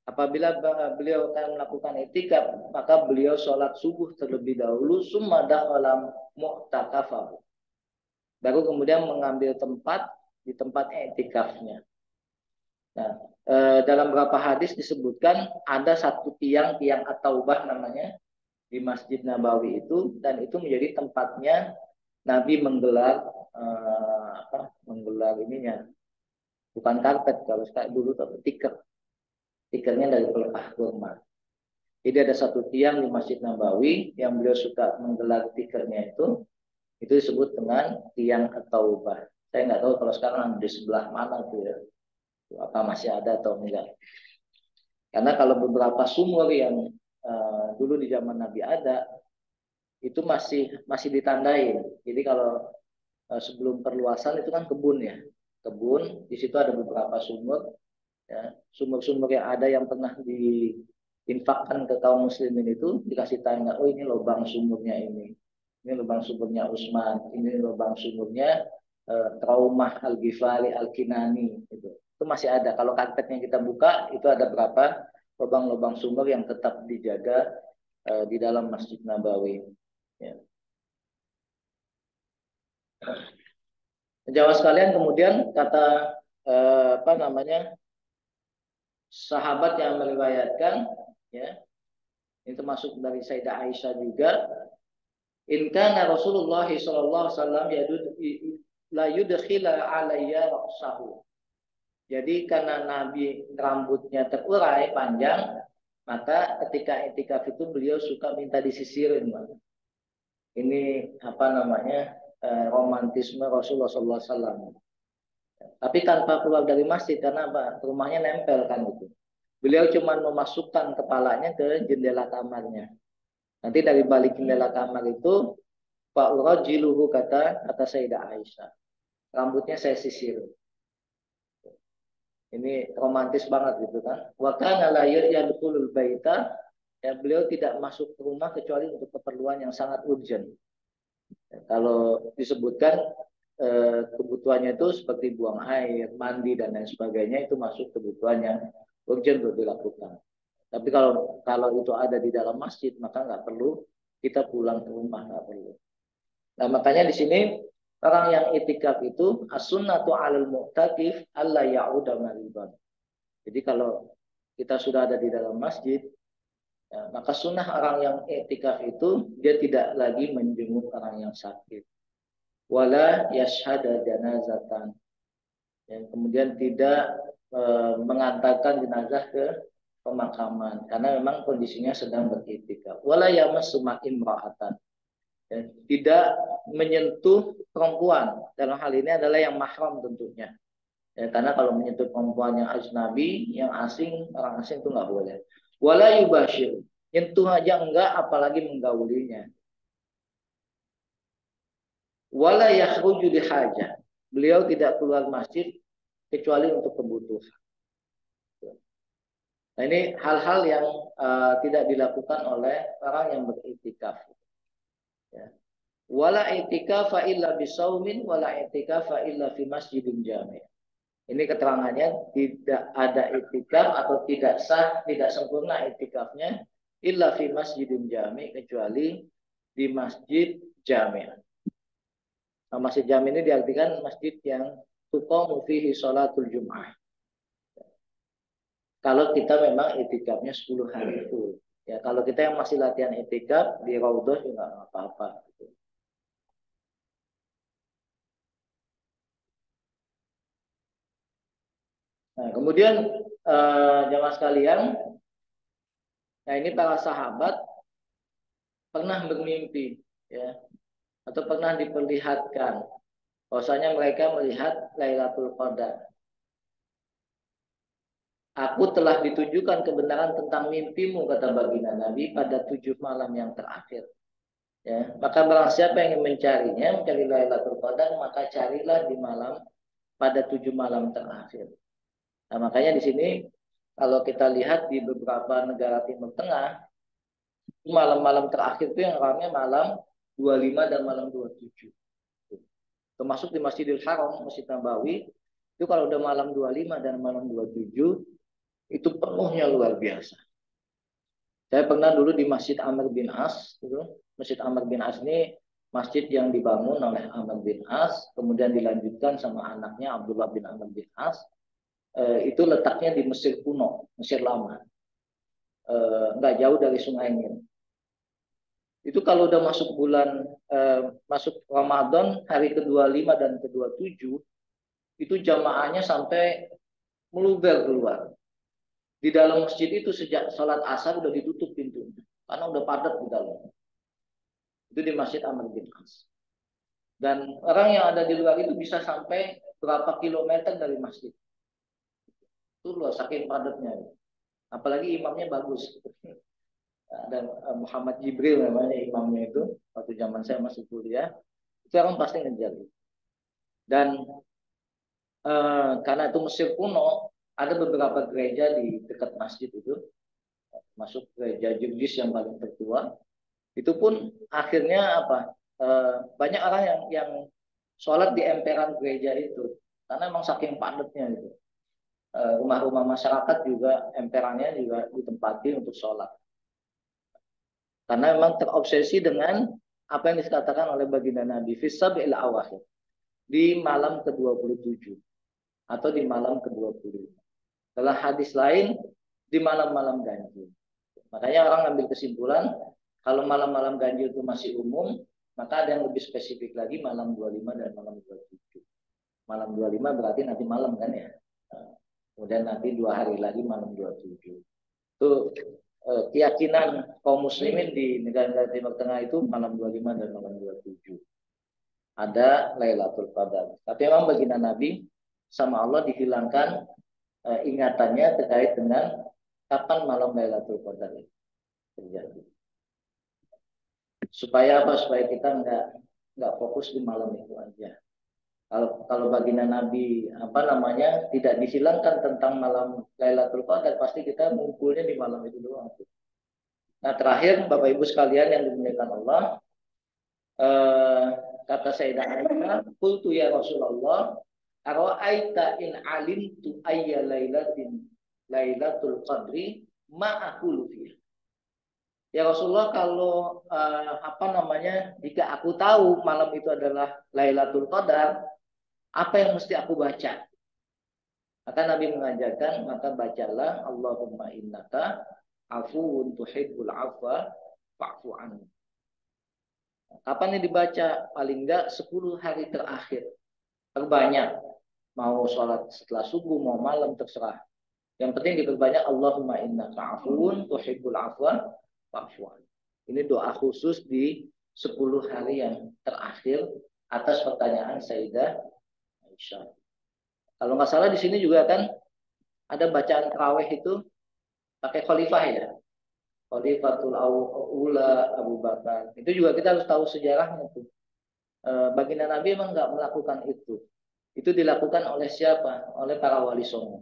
[SPEAKER 1] Apabila beliau akan melakukan itikaf, maka beliau sholat subuh terlebih dahulu, summa dakhala mu'takafahu. Baru kemudian mengambil tempat di tempatnya itikafnya. Nah, dalam beberapa hadis disebutkan ada satu tiang at-taubah namanya di Masjid Nabawi itu, dan itu menjadi tempatnya Nabi menggelar menggelar ininya, bukan karpet kalau dulu, tapi tikernya dari pelepah kurma. Jadi ada satu tiang di Masjid Nabawi yang beliau suka menggelar tikernya itu disebut dengan tiang at-taubah. Saya nggak tahu kalau sekarang di sebelah mana tuh ya, apa masih ada atau enggak. Karena kalau beberapa sumur yang dulu di zaman Nabi ada, itu masih ditandain. Jadi kalau sebelum perluasan itu kan kebun ya, kebun. Di situ ada beberapa sumur. Ya, sumur-sumur yang ada yang pernah diinfakkan ke kaum muslimin itu dikasih tanda, oh ini lubang sumurnya ini lubang sumurnya Utsman, ini lubang sumurnya Traumah Al-Ghifari Al-Kinani itu masih ada. Kalau karpetnya kita buka itu ada berapa lubang-lubang sumur yang tetap dijaga di dalam Masjid Nabawi. Ya. Jamaah sekalian, kemudian kata sahabat yang meriwayatkan, ya, ini termasuk dari Sayyidah Aisyah juga, in kana Rasulullah sallallahu alaihi wasallam la yudkhila alayya ra'sahu. Jadi karena Nabi rambutnya terurai panjang, maka ketika itikaf itu beliau suka minta disisirin. Ini romantisme Rasulullah sallallahu alaihi wasallam. Tapi tanpa keluar dari masjid, karena apa? Rumahnya nempel kan gitu. Beliau cuma memasukkan kepalanya ke jendela kamarnya. Nanti dari balik jendela kamar itu, Pak urajiluhu, kata Sayyidah Aisyah, rambutnya saya sisir. Ini romantis banget gitu kan. Wa kana la yadkhulul baita, ya, beliau tidak masuk ke rumah kecuali untuk keperluan yang sangat urgent. Ya, kalau disebutkan kebutuhannya itu seperti buang air, mandi dan lain sebagainya, itu masuk kebutuhan yang urgent untuk dilakukan. Tapi kalau itu ada di dalam masjid, maka nggak perlu kita pulang ke rumah, nggak perlu. Nah, makanya di sini orang yang itikaf itu as-sunnatu 'alal mu'takif alla ya'uda mariban. Jadi kalau kita sudah ada di dalam masjid, ya, maka sunnah orang yang itikaf itu dia tidak lagi menjenguk orang yang sakit. Wala yashhada janazatan. Dan kemudian tidak mengantarkan jenazah ke pemakaman karena memang kondisinya sedang beriktikaf. Wala yamassu imra'atan. Tidak menyentuh perempuan. Dalam hal ini adalah yang mahram tentunya. Ya, karena kalau menyentuh perempuan yang ajnabi, yang asing, orang asing itu nggak boleh. Wala yubashir. Nyentuh aja enggak, apalagi menggaulinya. Wala yakhruju li hajah. Beliau tidak keluar masjid kecuali untuk kebutuhan. Nah, ini hal-hal yang tidak dilakukan oleh orang yang beriktikaf. Ya. Wala i'tikafa illa bisaumin wala i'tikafa illa fi masjidin jami'. Ini keterangannya tidak ada i'tikaf atau tidak sah, tidak sempurna i'tikafnya illa fi masjidin jami', kecuali di masjid jami'. Nah, masjid jami' ini diartikan masjid yang tuqamu fihi sholatul jum'ah. Kalau kita memang itikafnya 10 hari full. Ya, kalau kita yang masih latihan itikaf di Raudhah juga nggak apa-apa. Nah, kemudian jamaah sekalian, nah ini para sahabat pernah bermimpi, ya, atau pernah diperlihatkan bahwasanya mereka melihat Lailatul Qadar. Aku telah ditunjukkan kebenaran tentang mimpimu, kata baginda Nabi, pada 7 malam yang terakhir. Ya, maka barang siapa yang ingin mencarinya, mencari Lailatul Qadar, maka carilah di malam pada 7 malam terakhir. Nah, makanya di sini kalau kita lihat di beberapa negara Timur Tengah, malam-malam terakhir itu yang ramai malam 25 dan malam 27. Termasuk di Masjidil Haram, Masjid Nabawi, itu kalau udah malam 25 dan malam 27, itu penuhnya luar biasa. Saya pernah dulu di Masjid Amr bin As, gitu. Masjid Amr bin As ini masjid yang dibangun oleh Amr bin As, kemudian dilanjutkan sama anaknya Abdullah bin Amr bin As. Itu letaknya di Mesir kuno, Mesir lama, nggak jauh dari Sungai Nil. Itu kalau udah masuk bulan masuk Ramadan hari ke-25 dan ke-27, itu jamaahnya sampai meluber keluar. Di dalam masjid itu sejak sholat asar udah ditutup pintunya karena udah padat di dalam. Itu di Masjid Amr bin As. Dan orang yang ada di luar itu bisa sampai berapa kilometer dari masjid. Itu luas saking padatnya. Apalagi imamnya bagus. Ada Muhammad Jibril namanya imamnya itu. Waktu zaman saya masih kuliah, itu orang pasti ngejar. Dan karena itu Mesir kuno, ada beberapa gereja di dekat masjid itu, masuk gereja Jugis yang paling tertua. Itu pun akhirnya apa? Banyak orang yang sholat di emperan gereja itu, karena memang saking padatnya itu. Rumah-rumah masyarakat juga emperannya juga ditempati untuk sholat. Karena memang terobsesi dengan apa yang dikatakan oleh baginda Nabi Fisabil Awakhir, di malam ke-27 atau di malam ke-25. Dalam hadis lain di malam-malam ganjil. Makanya orang ambil kesimpulan kalau malam-malam ganjil itu masih umum, maka ada yang lebih spesifik lagi malam 25 dan malam 27. Malam 25 berarti nanti malam kan ya. Kemudian nanti 2 hari lagi malam 27. Itu keyakinan kaum muslimin di negara-negara Timur Tengah itu malam 25 dan malam 27. Ada Lailatul Qadar. Tapi memang baginda Nabi sama Allah dihilangkan ingatannya terkait dengan kapan malam Lailatul Qadar terjadi. Supaya apa? Supaya kita nggak fokus di malam itu aja. Kalau baginda Nabi tidak dihilangkan tentang malam Lailatul Qadar, pasti kita ngumpulnya di malam itu doang. Nah terakhir Bapak Ibu sekalian yang dimuliakan Allah, kata Sayyidah Aisyah, qultu ya Rasulullah, ara'aita in alimtu ayya lailatul qadri ma aqulu fiha. Ya Rasulullah, kalau jika aku tahu malam itu adalah Lailatul Qadar, apa yang mesti aku baca? Maka Nabi mengajarkan, maka bacalah Allahumma innaka afuwun tuhibbul afwa fa'fu anni. Kapan ini dibaca? Paling enggak 10 hari terakhir. Terbanyak. Mau sholat setelah subuh, mau malam, terserah. Yang penting diperbanyak Allahumma innaka afuwun tuhibbul afwa fa'fu anni. Ini doa khusus di 10 hari yang terakhir atas pertanyaan Sayyidah Aisyah. Kalau nggak salah di sini juga kan ada bacaan tarawih itu pakai khalifah ya. Khalifatul Ula Abu Bakar. Itu juga kita harus tahu sejarahnya tuh. Baginda Nabi memang nggak melakukan itu. Itu dilakukan oleh siapa? Oleh para wali songo.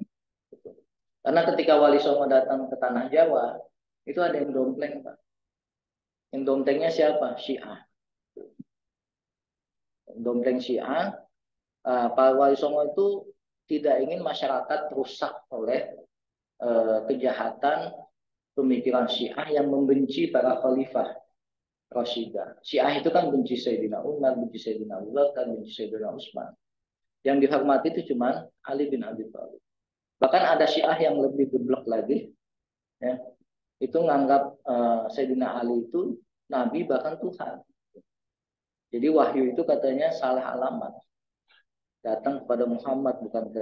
[SPEAKER 1] Karena ketika wali songo datang ke tanah Jawa, itu ada yang dompleng, Pak. Yang domplengnya siapa? Syiah. Dompleng Syiah. Pak Wali Songo itu tidak ingin masyarakat rusak oleh kejahatan pemikiran Syiah yang membenci para khalifah Rashidah. Syiah itu kan benci Sayyidina Umar, benci Sayyidina Abu Bakar, benci Sayyidina Utsman. Yang dihormati itu cuma Ali bin Abi Thalib. Bahkan ada Syiah yang lebih geblek lagi, ya, itu menganggap Sayyidina Ali itu Nabi bahkan Tuhan. Jadi wahyu itu katanya salah alamat. Datang kepada Muhammad bukan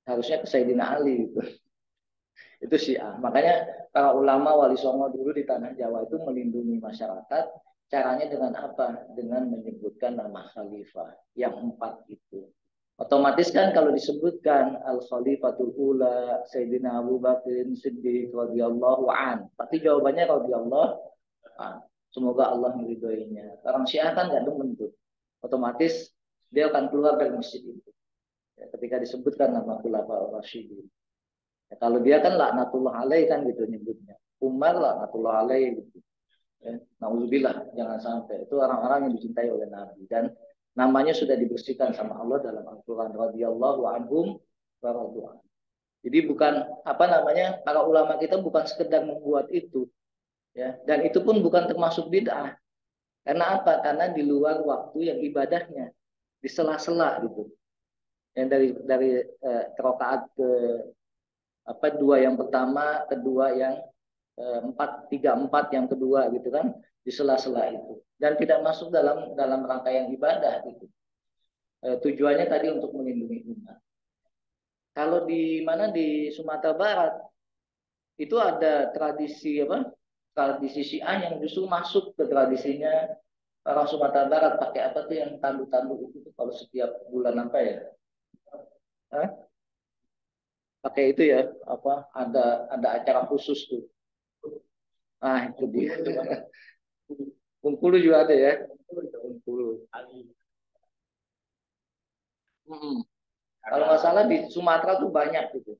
[SPEAKER 1] harusnya ke Sayyidina Ali gitu. Itu Syiah. Makanya para ulama Wali Songo dulu di tanah Jawa itu melindungi masyarakat. Caranya dengan apa? Dengan menyebutkan nama khalifah yang 4 itu. Otomatis kan kalau disebutkan Al-Khalifatul Ula, Sayyidina Abu Bakr Siddiq radhiyallahu an, pasti jawabannya radhiyallahu an. Semoga Allah meridhoinya. Orang Syiah kan nggak demen tuh. Otomatis dia akan keluar dari masjid itu. Ya, ketika disebutkan nama Khulafaur Rasyidin. Ya, kalau dia kan laknatullah alaih kan gitu nyebutnya. Umar laknatullah alaih gitu. Ya, Nauzubillah, jangan sampai. Itu orang-orang yang dicintai oleh Nabi. Dan namanya sudah dibersihkan sama Allah dalam Al-Quran. Radiyallahu anhum wa radu an. Jadi bukan apa namanya, para ulama kita bukan sekedar membuat itu, ya. Dan itu pun bukan termasuk bid'ah. Karena apa? Karena di luar waktu yang ibadahnya, di sela-sela gitu. Yang dari rakaat ke apa dua yang pertama, kedua yang empat tiga empat yang kedua gitu kan, di sela-sela itu, dan tidak masuk dalam rangkaian ibadah gitu. Tujuannya tadi untuk melindungi umat. Kalau di mana di Sumatera Barat itu ada tradisi apa? Tradisi Syiah yang justru masuk ke tradisinya orang Sumatera Barat, pakai apa tuh yang tandu-tandu itu tuh, kalau setiap bulan apa ya? Hah? Pakai itu ya, apa ada acara khusus tuh. Ah, itu dia. Bengkulu juga ada ya. Bengkulu. Hmm. Kalau nggak salah di Sumatera tuh banyak gitu.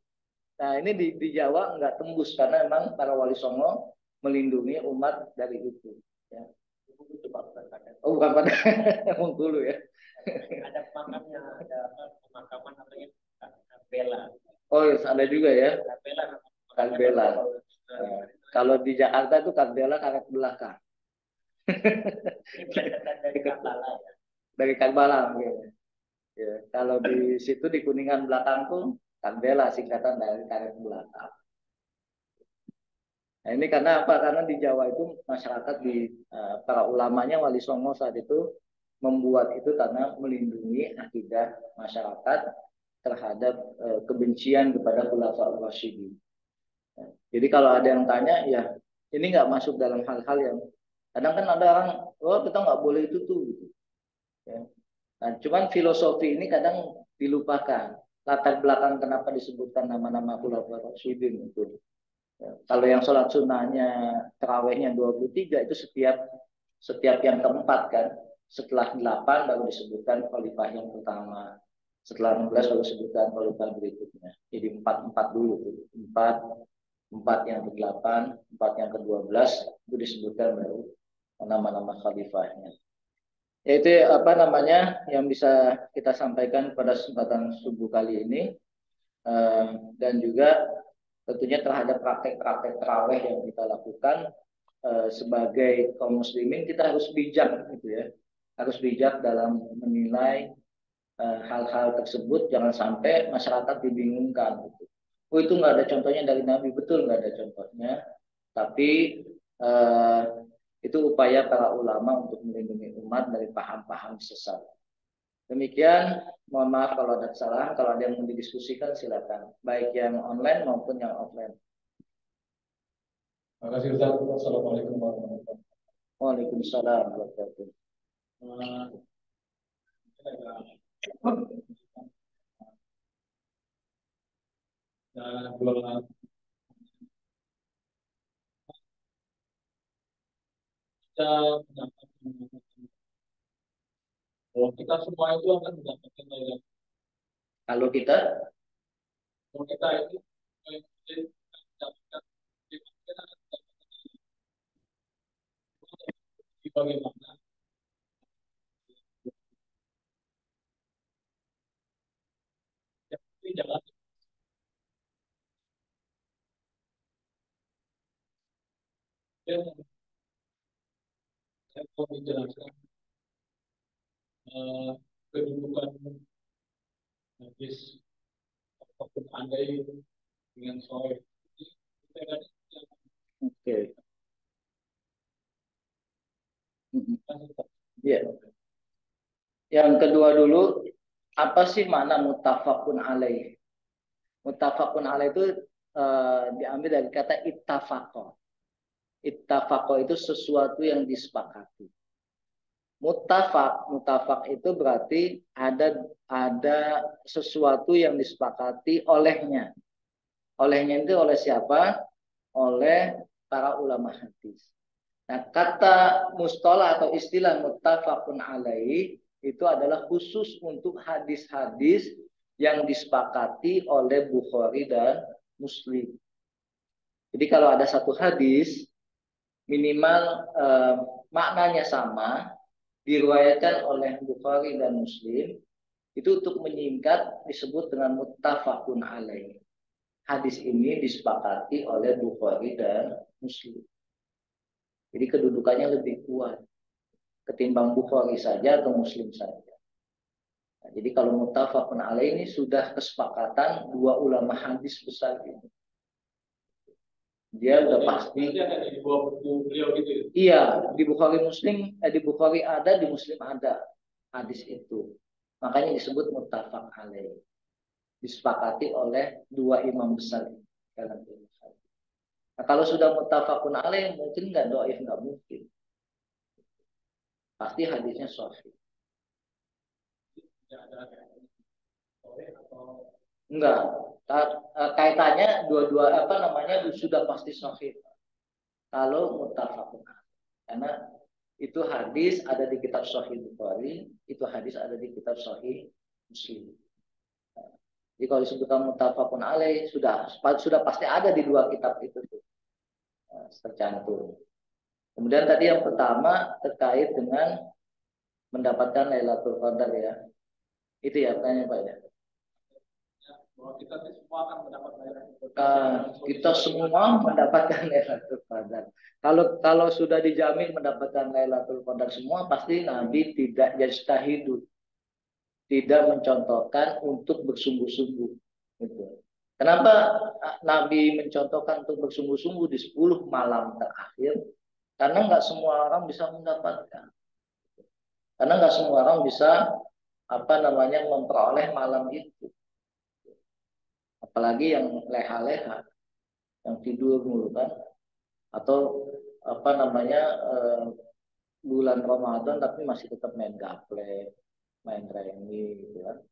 [SPEAKER 1] Nah ini di Jawa nggak tembus karena memang para wali songo melindungi umat dari itu. Ya. Oh bukan pada Bengkulu ya. Ada pemakamnya, ada pemakaman namanya Karbela. Oh yes, ada juga ya. Karbela. Karbela. Nah, kalau di Jakarta itu Karbela karet belakang. Dari Karbala ya. Dari Karbala mungkin. Ya, kalau di situ di Kuningan belakang tuh Karbela, singkatan dari karet belakang. Nah ini karena apa? Karena di Jawa itu masyarakat di para ulamanya Wali Songo saat itu membuat itu karena melindungi akidah masyarakat terhadap kebencian kepada Khulafaur Rasyidin. Jadi kalau ada yang tanya, ya ini nggak masuk dalam hal-hal yang kadang kan ada orang, oh kita nggak boleh itu tuh, gitu. Ya. Nah, cuman filosofi ini kadang dilupakan. Latar belakang kenapa disebutkan nama-nama Khulafaur Rasyidin itu. Ya. Kalau yang sholat sunnahnya terawihnya 23 itu setiap yang keempat kan. Setelah 8 baru disebutkan khalifah yang pertama. Setelah 16 baru disebutkan khalifah berikutnya. Jadi 4-4 dulu. 4, 4 yang ke-8, 4 yang ke-12 itu disebutkan baru nama-nama khalifahnya. Yaitu apa namanya yang bisa kita sampaikan pada kesempatan subuh kali ini, dan juga tentunya terhadap praktek-praktek tarawih yang kita lakukan sebagai kaum muslimin, kita harus bijak gitu ya, harus bijak dalam menilai hal-hal tersebut, jangan sampai masyarakat dibingungkan gitu. Oh itu nggak ada contohnya dari Nabi, betul nggak ada contohnya, tapi eh, itu upaya para ulama untuk melindungi umat dari paham-paham sesat. Demikian, mohon maaf kalau ada kesalahan. Kalau ada yang mau didiskusikan silakan, baik yang online maupun yang offline.
[SPEAKER 2] Terima kasih Ustaz. Assalamualaikum warahmatullahi wabarakatuh.
[SPEAKER 1] Waalaikumsalam warahmatullahi
[SPEAKER 2] Uh, dua kita kalau kita semua itu akan mendapatkan layanan.
[SPEAKER 1] Kalau kita
[SPEAKER 2] Kalau kita itu mendapatkan bagaimana tapi jangan yang saya mau menjelaskan kedudukan hadis apapun andai dengan soal kita kan
[SPEAKER 1] oke. Ya. Yang kedua dulu, apa sih makna muttafaqun alaih? Muttafaqun alaih itu diambil dari kata ittafaqo. Ittafaqo itu sesuatu yang disepakati. Muttafaq itu berarti ada sesuatu yang disepakati olehnya. Olehnya itu oleh siapa? Oleh para ulama hadis. Nah, kata mustalah atau istilah muttafaqun alaih itu adalah khusus untuk hadis-hadis yang disepakati oleh Bukhari dan Muslim. Jadi kalau ada satu hadis minimal maknanya sama, diriwayatkan oleh Bukhari dan Muslim, itu untuk menyingkat disebut dengan muttafaqun alaih. Hadis ini disepakati oleh Bukhari dan Muslim. Jadi kedudukannya lebih kuat ketimbang Bukhari saja atau Muslim saja. Nah, jadi kalau muttafaqun alaih ini sudah kesepakatan dua ulama hadis besar ini. Dia udah pasti.
[SPEAKER 2] Di bawah buku beliau gitu.
[SPEAKER 1] Iya, di Bukhari Muslim, di Bukhari ada, di Muslim ada hadis itu. Makanya disebut muttafaq alaih. Disepakati oleh dua imam besar dalam ilmu hadis. Nah, kalau sudah muttafaqun alaih mungkin nggak dhaif, nggak mungkin. Pasti hadisnya sahih. Enggak. Kaitannya dua-dua sudah pasti sahih. Kalau muttafaqun alaih. Karena itu hadis ada di kitab Sahih Bukhari, itu hadis ada di kitab Sahih Muslim. Jadi kalau disebutkan muttafaqun alaih sudah pasti ada di dua kitab itu tuh. Tercantum. Kemudian tadi yang pertama terkait dengan mendapatkan Lailatul Qadar ya. Itu ya pertanyaan Pak ya.
[SPEAKER 2] Bahwa kita semua akan mendapat Lailatul
[SPEAKER 1] Kita semua mendapatkan Lailatul Qadar. Kalau sudah dijamin mendapatkan Lailatul Qadar semua, pasti Nabi tidak yajtahidu, tidak mencontohkan untuk bersungguh-sungguh. Gitu. Kenapa Nabi mencontohkan untuk bersungguh-sungguh di 10 malam terakhir? Karena nggak semua orang bisa mendapatkan. Karena nggak semua orang bisa memperoleh malam itu. Apalagi yang leha-leha, yang tidur mulu kan, atau bulan Ramadan tapi masih tetap main gaple, main remi gitu kan,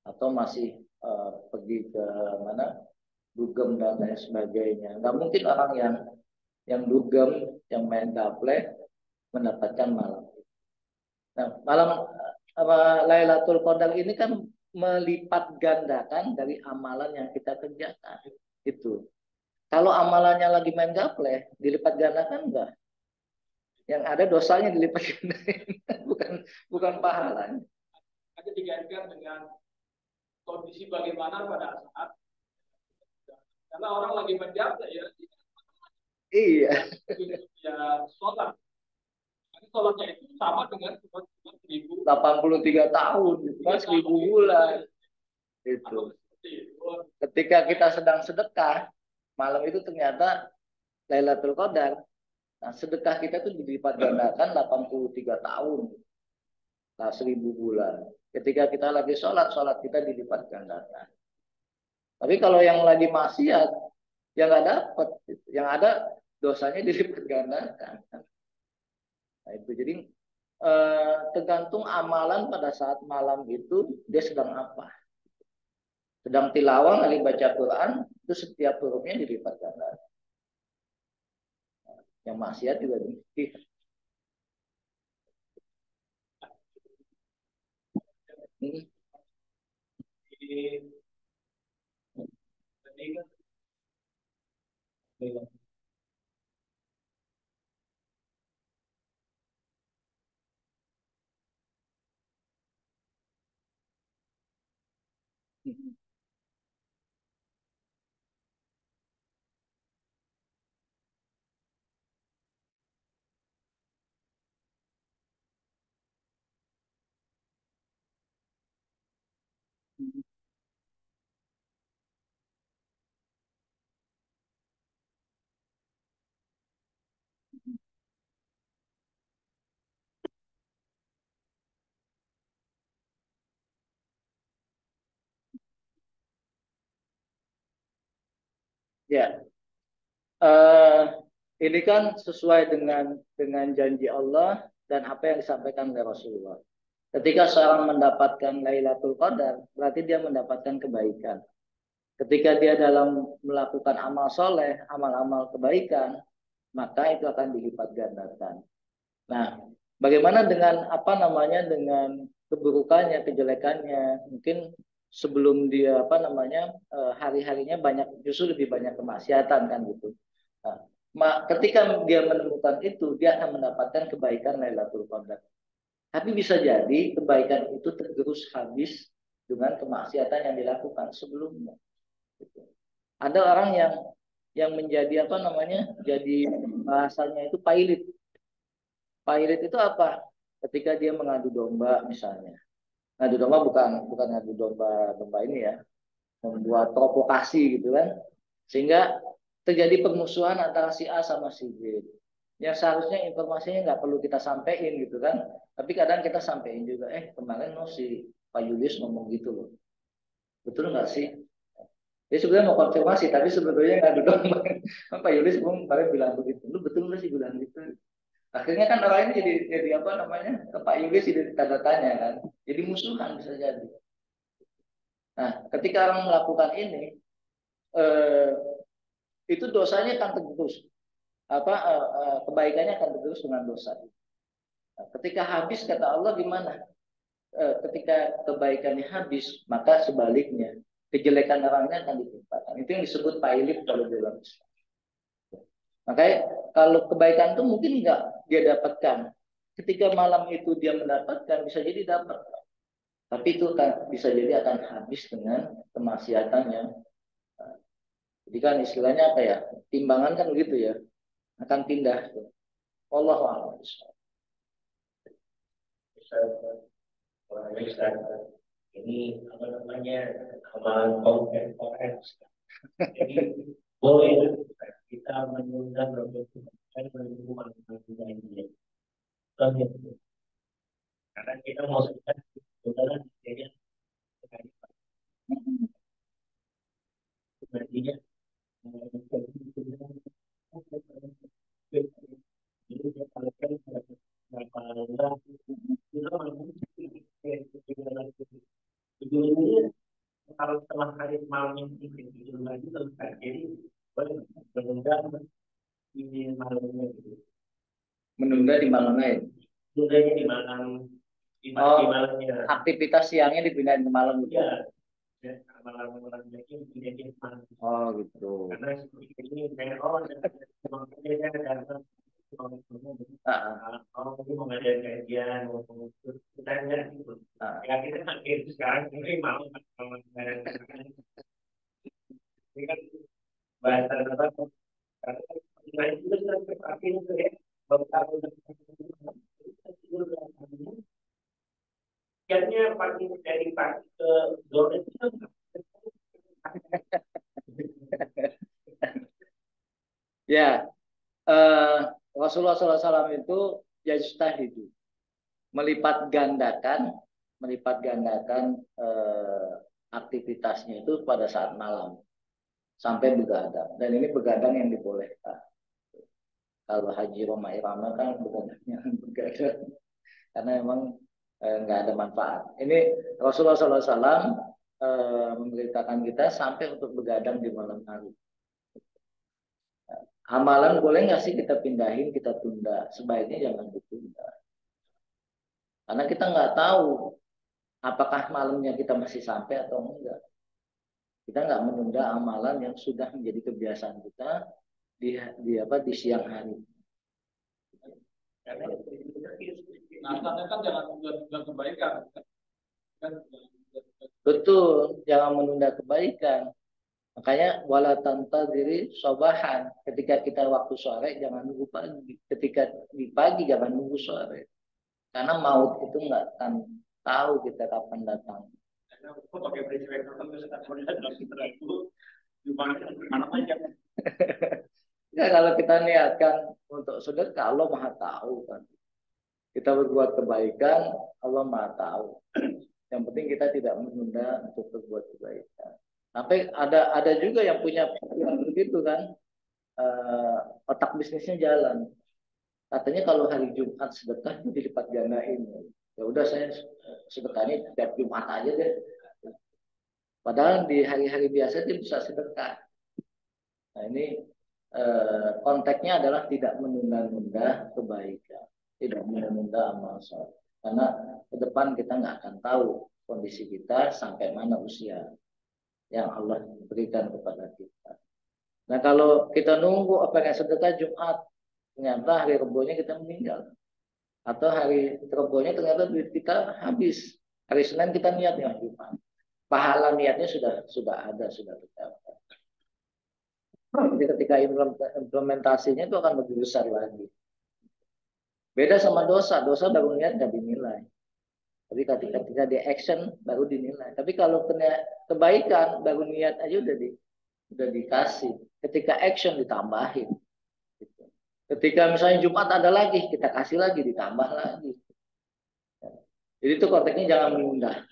[SPEAKER 1] atau masih pergi ke mana dugem dan lain sebagainya. Nggak mungkin orang yang dugem, yang main gaple mendapatkan malam. Nah, malam Lailatul Qadar ini kan melipat gandakan dari amalan yang kita kerjakan. Itu. Kalau amalannya lagi main gaple, dilipat gandakan enggak? Yang ada dosanya dilipat gandakan, bukan pahalanya.
[SPEAKER 2] Ada digantikan dengan kondisi bagaimana pada saat karena orang lagi menjaga ya.
[SPEAKER 1] Iya.
[SPEAKER 2] Ya sholat. Sholatnya itu sama dengan
[SPEAKER 1] 83 tahun, kan 1000 bulan. Itu. Ketika kita sedang sedekah, malam itu ternyata Lailatul Qadar. Nah, sedekah kita itu dilipat gandakan 83 tahun. Nah, 1000 bulan. Ketika kita lagi sholat kita dilipat gandakan. Tapi kalau yang lagi maksiat, ya nggak dapat. Yang ada dosanya dilipat gandakan. Nah, itu jadi tergantung amalan pada saat malam itu dia sedang apa. Sedang tilawah lagi baca Quran, itu setiap hurufnya dilipat gandakan. Yang maksiat juga demikian. Ya, ini kan sesuai dengan janji Allah dan apa yang disampaikan oleh Rasulullah. Ketika seorang mendapatkan Lailatul Qadar, berarti dia mendapatkan kebaikan. Ketika dia dalam melakukan amal soleh, amal-amal kebaikan, maka itu akan dilipat gandakan. Nah, bagaimana dengan apa namanya dengan keburukannya, kejelekannya? Mungkin sebelum dia apa namanya hari-harinya banyak justru lebih banyak kemaksiatan kan gitu. Nah, ketika dia menemukan itu, dia akan mendapatkan kebaikan Lailatul Qadar. Tapi bisa jadi kebaikan itu tergerus habis dengan kemaksiatan yang dilakukan sebelumnya. Gitu. Ada orang yang menjadi apa namanya, jadi bahasanya itu pailit. Pailit itu apa? Ketika dia mengadu domba misalnya. Ngadu domba bukan ngadu domba domba ini ya, membuat provokasi gitu kan. Sehingga terjadi permusuhan antara si A sama si B. Yang seharusnya informasinya nggak perlu kita sampaikan gitu kan. Tapi kadang kita sampaikan juga, kemarin si Pak Yulis ngomong gitu loh. Betul nggak sih? Dia sebenarnya mau konfirmasi, tapi sebetulnya ngadu domba. Pak Yulis kemarin bilang begitu. Lu betul nggak sih bilang gitu? Akhirnya kan orang ini jadi apa namanya, ke Pak Yulis jadi tanda tanya kan. Jadi musuhan bisa jadi. Nah, ketika orang melakukan ini, eh, itu dosanya akan tergerus. Kebaikannya akan tergerus dengan dosa. Nah, ketika habis kata Allah gimana? Ketika kebaikannya habis, maka sebaliknya kejelekan orangnya akan ditimpakan. Itu yang disebut pailip kalau dalam Islam. Makanya kalau kebaikan itu mungkin nggak dia dapatkan. Ketika malam itu dia mendapatkan, bisa jadi dapat. Tapi itu bisa jadi akan habis dengan kemaksiatan yang jadi kan istilahnya apa ya? Timbangan kan begitu ya. Akan pindah. Wallahu a'lam.
[SPEAKER 3] Ini apa namanya amalan konten. Jadi boleh kita menunda beberapa ini. Karena kita mau sudah kebetulan jadi nantinya kalau setelah hari malam yang tidur lagi terus jadi menunda di malamnya gitu.
[SPEAKER 1] Menunda di malam lain.
[SPEAKER 3] Menundanya di malam di malamnya.
[SPEAKER 1] Aktivitas siangnya dipindahin ke malam gitu.
[SPEAKER 3] Iya. Ya, malam-malam lagi pindahin ke malam.
[SPEAKER 1] Oh gitu.
[SPEAKER 3] Karena seperti ini memang makanya ada kalau mungkin mau ada kajian mau kita lihat gitu. Ya kita nanti sekarang ini mau ini kan bahasa apa karena itu sudah seperti itu ya beberapa akhirnya pagi dari pagi ke sore itu
[SPEAKER 1] ya Rasulullah SAW itu yajtahidu melipat gandakan aktivitasnya itu pada saat malam sampai begadang, dan ini begadang yang dibolehkan. Kalau haji Roma Irama kan begadangnya begadang karena memang nggak ada manfaat. Ini Rasulullah SAW memberitakan kita sampai untuk begadang di malam hari. Amalan boleh nggak sih kita pindahin, kita tunda? Sebaiknya jangan ditunda. Karena kita nggak tahu apakah malamnya kita masih sampai atau enggak. Kita nggak menunda amalan yang sudah menjadi kebiasaan kita di siang hari.
[SPEAKER 2] Nah, kan jangan menunda kebaikan.
[SPEAKER 1] Betul, jangan menunda kebaikan. Makanya wala tantadziri sobahan. Ketika kita waktu sore jangan nunggu pagi. Ketika di pagi jangan nunggu sore. Karena maut itu nggak akan tahu kita kapan datang. Ya kalau kita niatkan untuk sedekah, Allah Maha tahu kan. Kita berbuat kebaikan, Allah Maha tahu. Yang penting kita tidak menunda untuk berbuat kebaikan. Tapi ada juga yang punya pikiran begitu kan, otak bisnisnya jalan. Katanya kalau hari Jumat sedekah itu dilipat gandain. Ya udah saya sedekahnya tiap Jumat aja deh. Padahal di hari-hari biasa dia bisa sedekah. Nah ini konteksnya adalah tidak menunda-nunda kebaikan, tidak menunda amal soleh. Karena ke depan kita nggak akan tahu kondisi kita sampai mana usia yang Allah berikan kepada kita. Nah kalau kita nunggu apa yang sedekah Jumat, ternyata hari Rebonya kita meninggal. Atau hari Rebonya ternyata duit kita habis. Hari Senin kita niat ya Jumat. Pahala niatnya sudah ada, sudah tercapai. Jadi ketika implementasinya itu akan lebih besar lagi. Beda sama dosa, dosa baru niat nggak dinilai. Tapi ketika di action baru dinilai. Tapi kalau kena kebaikan baru niat aja udah dikasih. Ketika action ditambahin. Ketika misalnya Jumat ada lagi, kita kasih lagi, ditambah lagi. Jadi itu konteksnya jangan menunda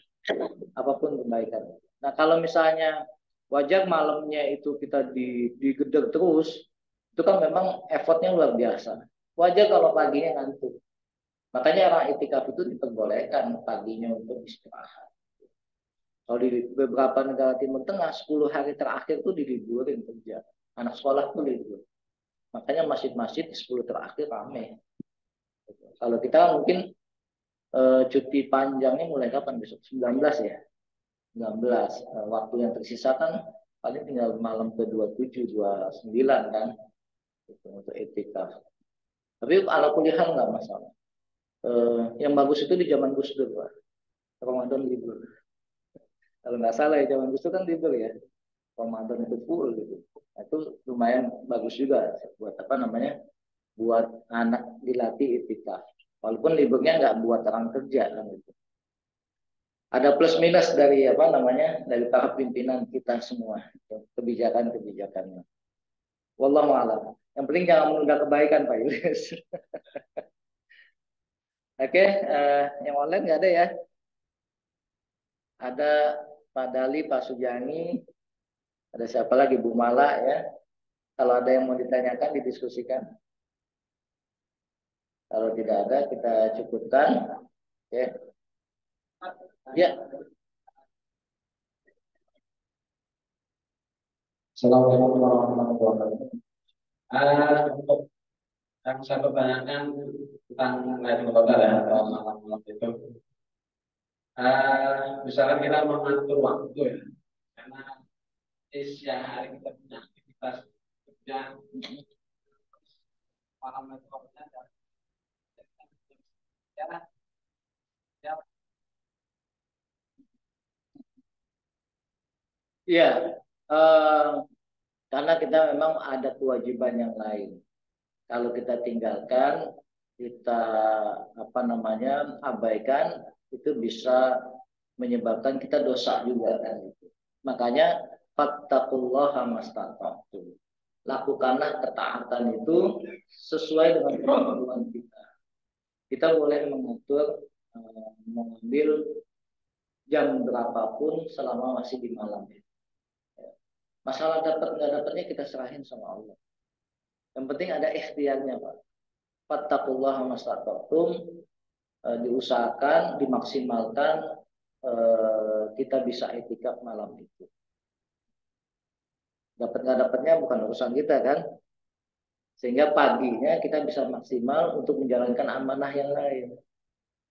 [SPEAKER 1] apapun kebaikan. Nah kalau misalnya wajar malamnya itu kita digedor terus, itu kan memang effortnya luar biasa. Wajar kalau paginya ngantuk. Makanya orang itikaf itu diperbolehkan paginya untuk istirahat. Kalau di beberapa negara Timur Tengah, 10 hari terakhir itu diliburin kerja. Anak sekolah tuh libur. Makanya masjid-masjid di 10 terakhir ramai. Kalau kita mungkin cuti panjangnya mulai kapan besok? 19 ya? 19. Waktu yang tersisa kan paling tinggal malam ke 27, 29 kan. Untuk itikaf. Tapi ala kuliah nggak masalah. Yang bagus itu di zaman Gus Dur, Pak. Ramadan libur. Kalau nggak salah ya zaman Gus Dur kan libur ya. Ramadan itu full gitu. Nah, itu lumayan bagus juga buat apa namanya? Buat anak dilatih itikaf. Walaupun liburnya nggak buat orang kerja kan gitu. Ada plus minus dari apa namanya? Dari para pimpinan kita semua. Kebijakan-kebijakannya. Wallahu a'lam. Yang penting jangan menunda kebaikan Pak Yulis. Oke, yang online nggak ada ya? Ada Pak Dali, Pak Sujani, ada siapa lagi Bu Mala ya. Kalau ada yang mau ditanyakan didiskusikan. Kalau tidak ada kita cukupkan. Ya. Ya.
[SPEAKER 4] Assalamualaikum warahmatullahi wabarakatuh. Untuk yang saya pertanyakan tentang Lailatul Qadar ya atau malam itu, misalkan kita mengatur waktu ya, karena di siang hari kita punya aktivitas kerja, malam Lailatul Qadar ya.
[SPEAKER 1] Iya, karena kita memang ada kewajiban yang lain. Kalau kita tinggalkan, kita apa namanya abaikan, itu bisa menyebabkan kita dosa juga kan. Makanya fattaqullaha mastata'tum. Lakukanlah ketaatan itu sesuai dengan kemampuan kita. Kita boleh mengatur mengambil jam berapapun selama masih di malam. Masalah dapat nggak dapatnya kita serahin sama Allah. Yang penting ada ikhtiarnya Pak. Fattaqullaha mastata'tum, diusahakan, dimaksimalkan kita bisa itikaf malam itu. Dapat nggak dapatnya bukan urusan kita kan. Sehingga paginya kita bisa maksimal untuk menjalankan amanah yang lain.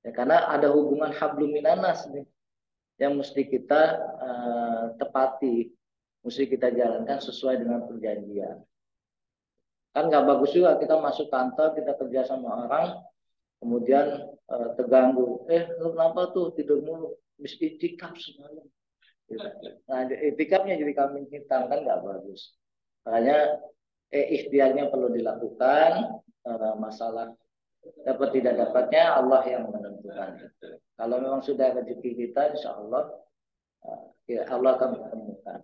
[SPEAKER 1] Ya, karena ada hubungan hablum minanas nih yang mesti kita tepati. Mesti kita jalankan sesuai dengan perjanjian. Kan nggak bagus juga kita masuk kantor, kita kerja sama orang, kemudian terganggu. Lu kenapa tuh tidur mulu? Habis itikaf semalam. Nah, itikafnya jadi kambing hitam kan nggak bagus. Makanya ikhtiarnya perlu dilakukan. Masalah dapat tidak dapatnya Allah yang menentukan itu. Kalau memang sudah rezeki kita, insya Allah Allah akan menemukan.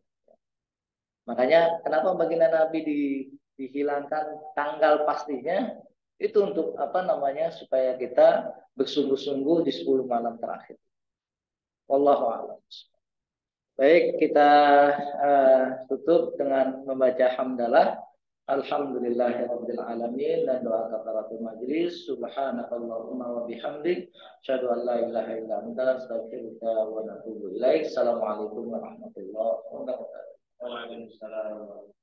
[SPEAKER 1] Makanya kenapa baginda Nabi dihilangkan tanggal pastinya itu untuk apa namanya supaya kita bersungguh-sungguh di 10 malam terakhir. Wallahu a'lam. Baik, kita tutup dengan membaca hamdalah. Alhamdulillahirabbil alamin, dan doa kafaratul majlis. Subhanakallahumma wa bihamdik, asyhadu an la ilaha illa anta, astaghfiruka wa atubu ilaik. Assalamualaikum warahmatullahi wabarakatuh.
[SPEAKER 3] Waalaikumsalam.